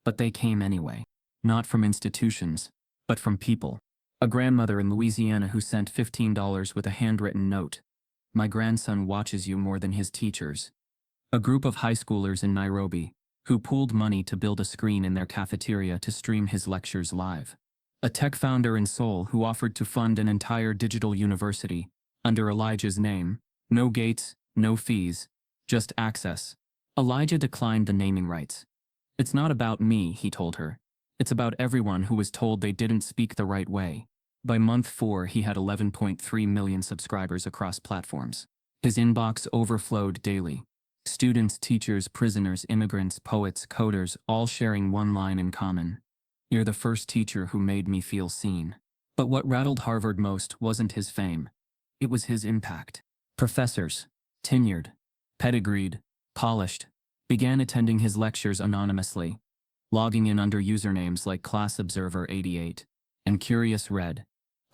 but they came anyway. Not from institutions, but from people. A grandmother in Louisiana who sent $15 with a handwritten note. My grandson watches you more than his teachers. A group of high schoolers in Nairobi, who pooled money to build a screen in their cafeteria to stream his lectures live. A tech founder in Seoul who offered to fund an entire digital university, under Elijah's name. No gates, no fees, just access. Elijah declined the naming rights. It's not about me, he told her. It's about everyone who was told they didn't speak the right way. By month 4, he had 11.3 million subscribers across platforms. His inbox overflowed daily. Students, teachers, prisoners, immigrants, poets, coders, all sharing one line in common. You're the first teacher who made me feel seen. But what rattled Harvard most wasn't his fame. It was his impact. Professors, tenured, pedigreed, polished, began attending his lectures anonymously, logging in under usernames like ClassObserver88 and Curious Red.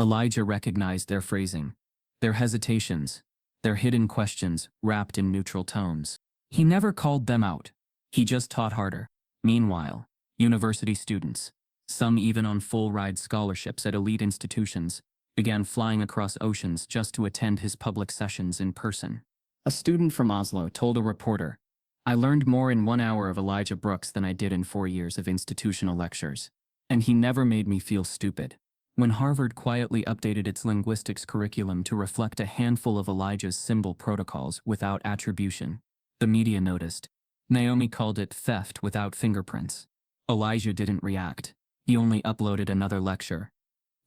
Elijah recognized their phrasing, their hesitations, their hidden questions wrapped in neutral tones. He never called them out. He just taught harder. Meanwhile, university students, some even on full-ride scholarships at elite institutions, began flying across oceans just to attend his public sessions in person. A student from Oslo told a reporter, I learned more in 1 hour of Elijah Brooks than I did in 4 years of institutional lectures. And he never made me feel stupid. When Harvard quietly updated its linguistics curriculum to reflect a handful of Elijah's symbol protocols without attribution, the media noticed. Naomi called it theft without fingerprints. Elijah didn't react. He only uploaded another lecture.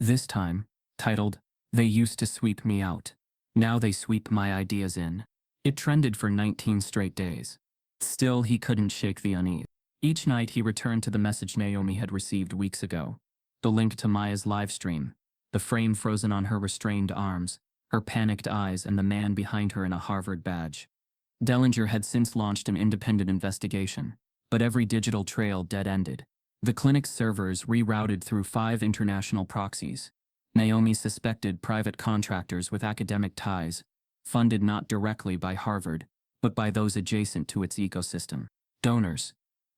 This time, titled, They Used to Sweep Me Out. Now They Sweep My Ideas In. It trended for 19 straight days. Still, he couldn't shake the unease. Each night he returned to the message Naomi had received weeks ago. The link to Maya's livestream, the frame frozen on her restrained arms, her panicked eyes, and the man behind her in a Harvard badge. Dellinger had since launched an independent investigation, but every digital trail dead-ended. The clinic's servers rerouted through 5 international proxies. Naomi suspected private contractors with academic ties, funded not directly by Harvard, but by those adjacent to its ecosystem. Donors,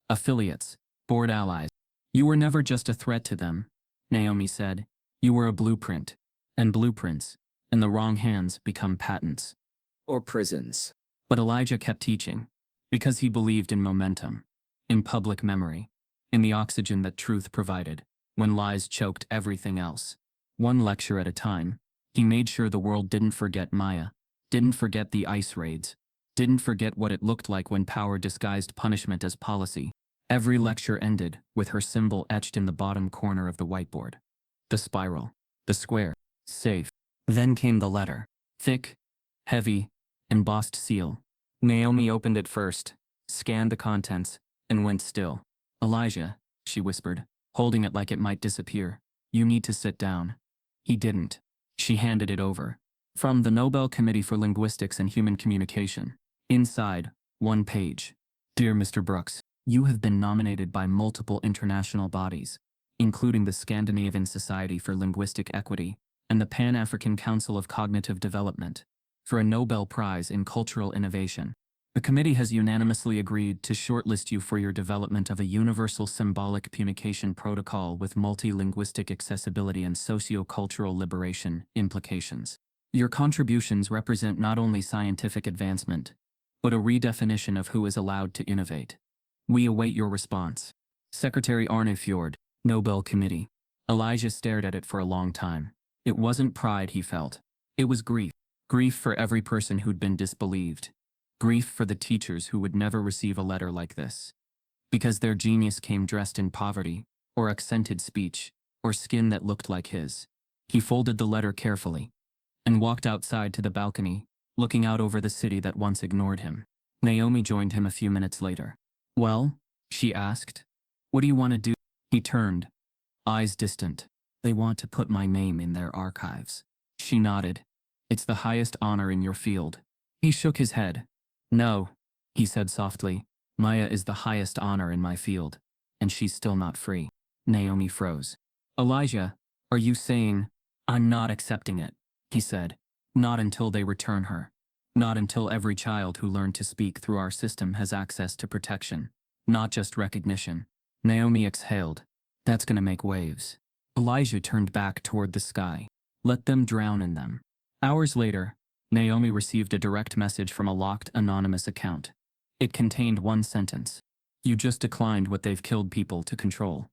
affiliates, board allies. You were never just a threat to them, Naomi said. You were a blueprint. And blueprints, in the wrong hands, become patents. Or prisons. But Elijah kept teaching, because he believed in momentum, in public memory, in the oxygen that truth provided, when lies choked everything else. One lecture at a time, he made sure the world didn't forget Maya, didn't forget the ICE raids, didn't forget what it looked like when power disguised punishment as policy. Every lecture ended with her symbol etched in the bottom corner of the whiteboard. The spiral, the square, safe. Then came the letter. Thick, heavy, embossed seal. Naomi opened it first, scanned the contents, and went still. Elijah, she whispered, holding it like it might disappear. You need to sit down. He didn't. She handed it over. From the Nobel Committee for Linguistics and Human Communication. Inside, 1 page. Dear Mr. Brooks, you have been nominated by multiple international bodies, including the Scandinavian Society for Linguistic Equity and the Pan-African Council of Cognitive Development, for a Nobel Prize in Cultural Innovation. The committee has unanimously agreed to shortlist you for your development of a universal symbolic communication protocol with multilinguistic accessibility and socio-cultural liberation implications. Your contributions represent not only scientific advancement, but a redefinition of who is allowed to innovate. We await your response. Secretary Arne Fjord, Nobel Committee. Elijah stared at it for a long time. It wasn't pride he felt. It was grief. Grief for every person who'd been disbelieved. Grief for the teachers who would never receive a letter like this. Because their genius came dressed in poverty, or accented speech, or skin that looked like his. He folded the letter carefully and walked outside to the balcony, looking out over the city that once ignored him. Naomi joined him a few minutes later. "Well?" she asked. "What do you want to do?" He turned, eyes distant. "They want to put my name in their archives." She nodded. "It's the highest honor in your field." He shook his head. "No," he said softly. "Maya is the highest honor in my field, and she's still not free." Naomi froze. "Elijah, are you saying—" "I'm not accepting it," he said. "Not until they return her. Not until every child who learned to speak through our system has access to protection, not just recognition." Naomi exhaled. "That's gonna make waves." Elijah turned back toward the sky. "Let them drown in them." Hours later, Naomi received a direct message from a locked, anonymous account. It contained one sentence. "You just declined what they've killed people to control."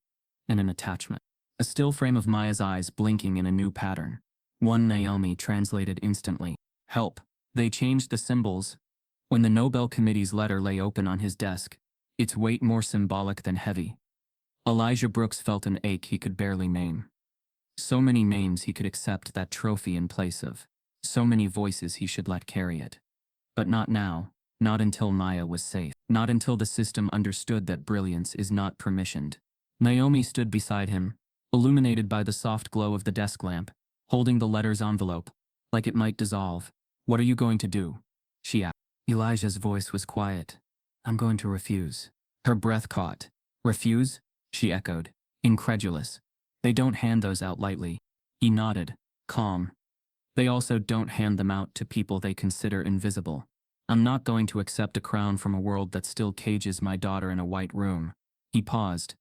And an attachment. A still frame of Maya's eyes blinking in a new pattern. One Naomi translated instantly. "Help." They changed the symbols. When the Nobel Committee's letter lay open on his desk, its weight more symbolic than heavy, Elijah Brooks felt an ache he could barely name. So many names he could accept that trophy in place of. So many voices he should let carry it. But not now, not until Maya was safe, not until the system understood that brilliance is not permissioned. Naomi stood beside him, illuminated by the soft glow of the desk lamp, holding the letter's envelope, like it might dissolve. "What are you going to do?" she asked. Elijah's voice was quiet. "I'm going to refuse." Her breath caught. "Refuse?" she echoed, incredulous. "They don't hand those out lightly." He nodded, calm. "They also don't hand them out to people they consider invisible. I'm not going to accept a crown from a world that still cages my daughter in a white room." He paused.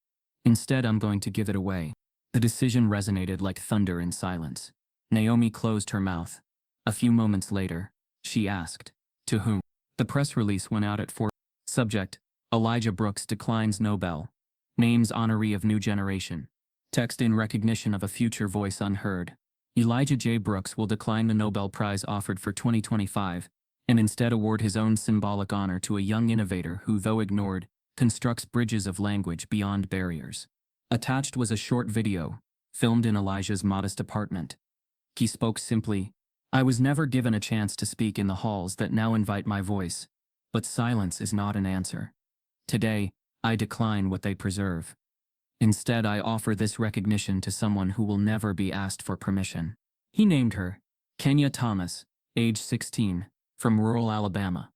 "Instead, I'm going to give it away." The decision resonated like thunder in silence. Naomi closed her mouth. A few moments later, she asked, "To whom?" The press release went out at 4. Subject: Elijah Brooks declines Nobel. Names honoree of new generation. Text in recognition of a future voice unheard. Elijah J. Brooks will decline the Nobel Prize offered for 2025, and instead award his own symbolic honor to a young innovator who, though ignored, constructs bridges of language beyond barriers. Attached was a short video, filmed in Elijah's modest apartment. He spoke simply. "I was never given a chance to speak in the halls that now invite my voice, but silence is not an answer. Today, I decline what they preserve. Instead, I offer this recognition to someone who will never be asked for permission." He named her Kenya Thomas, age 16, from rural Alabama.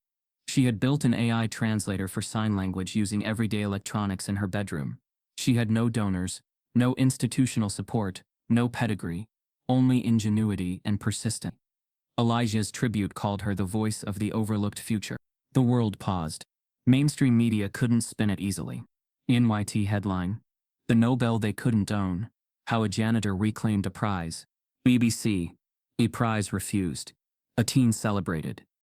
She had built an AI translator for sign language using everyday electronics in her bedroom. She had no donors, no institutional support, no pedigree, only ingenuity and persistence. Elijah's tribute called her the voice of the overlooked future. The world paused. Mainstream media couldn't spin it easily. NYT headline: "The Nobel they couldn't own. How a janitor reclaimed a prize." BBC: "A prize refused. A teen celebrated."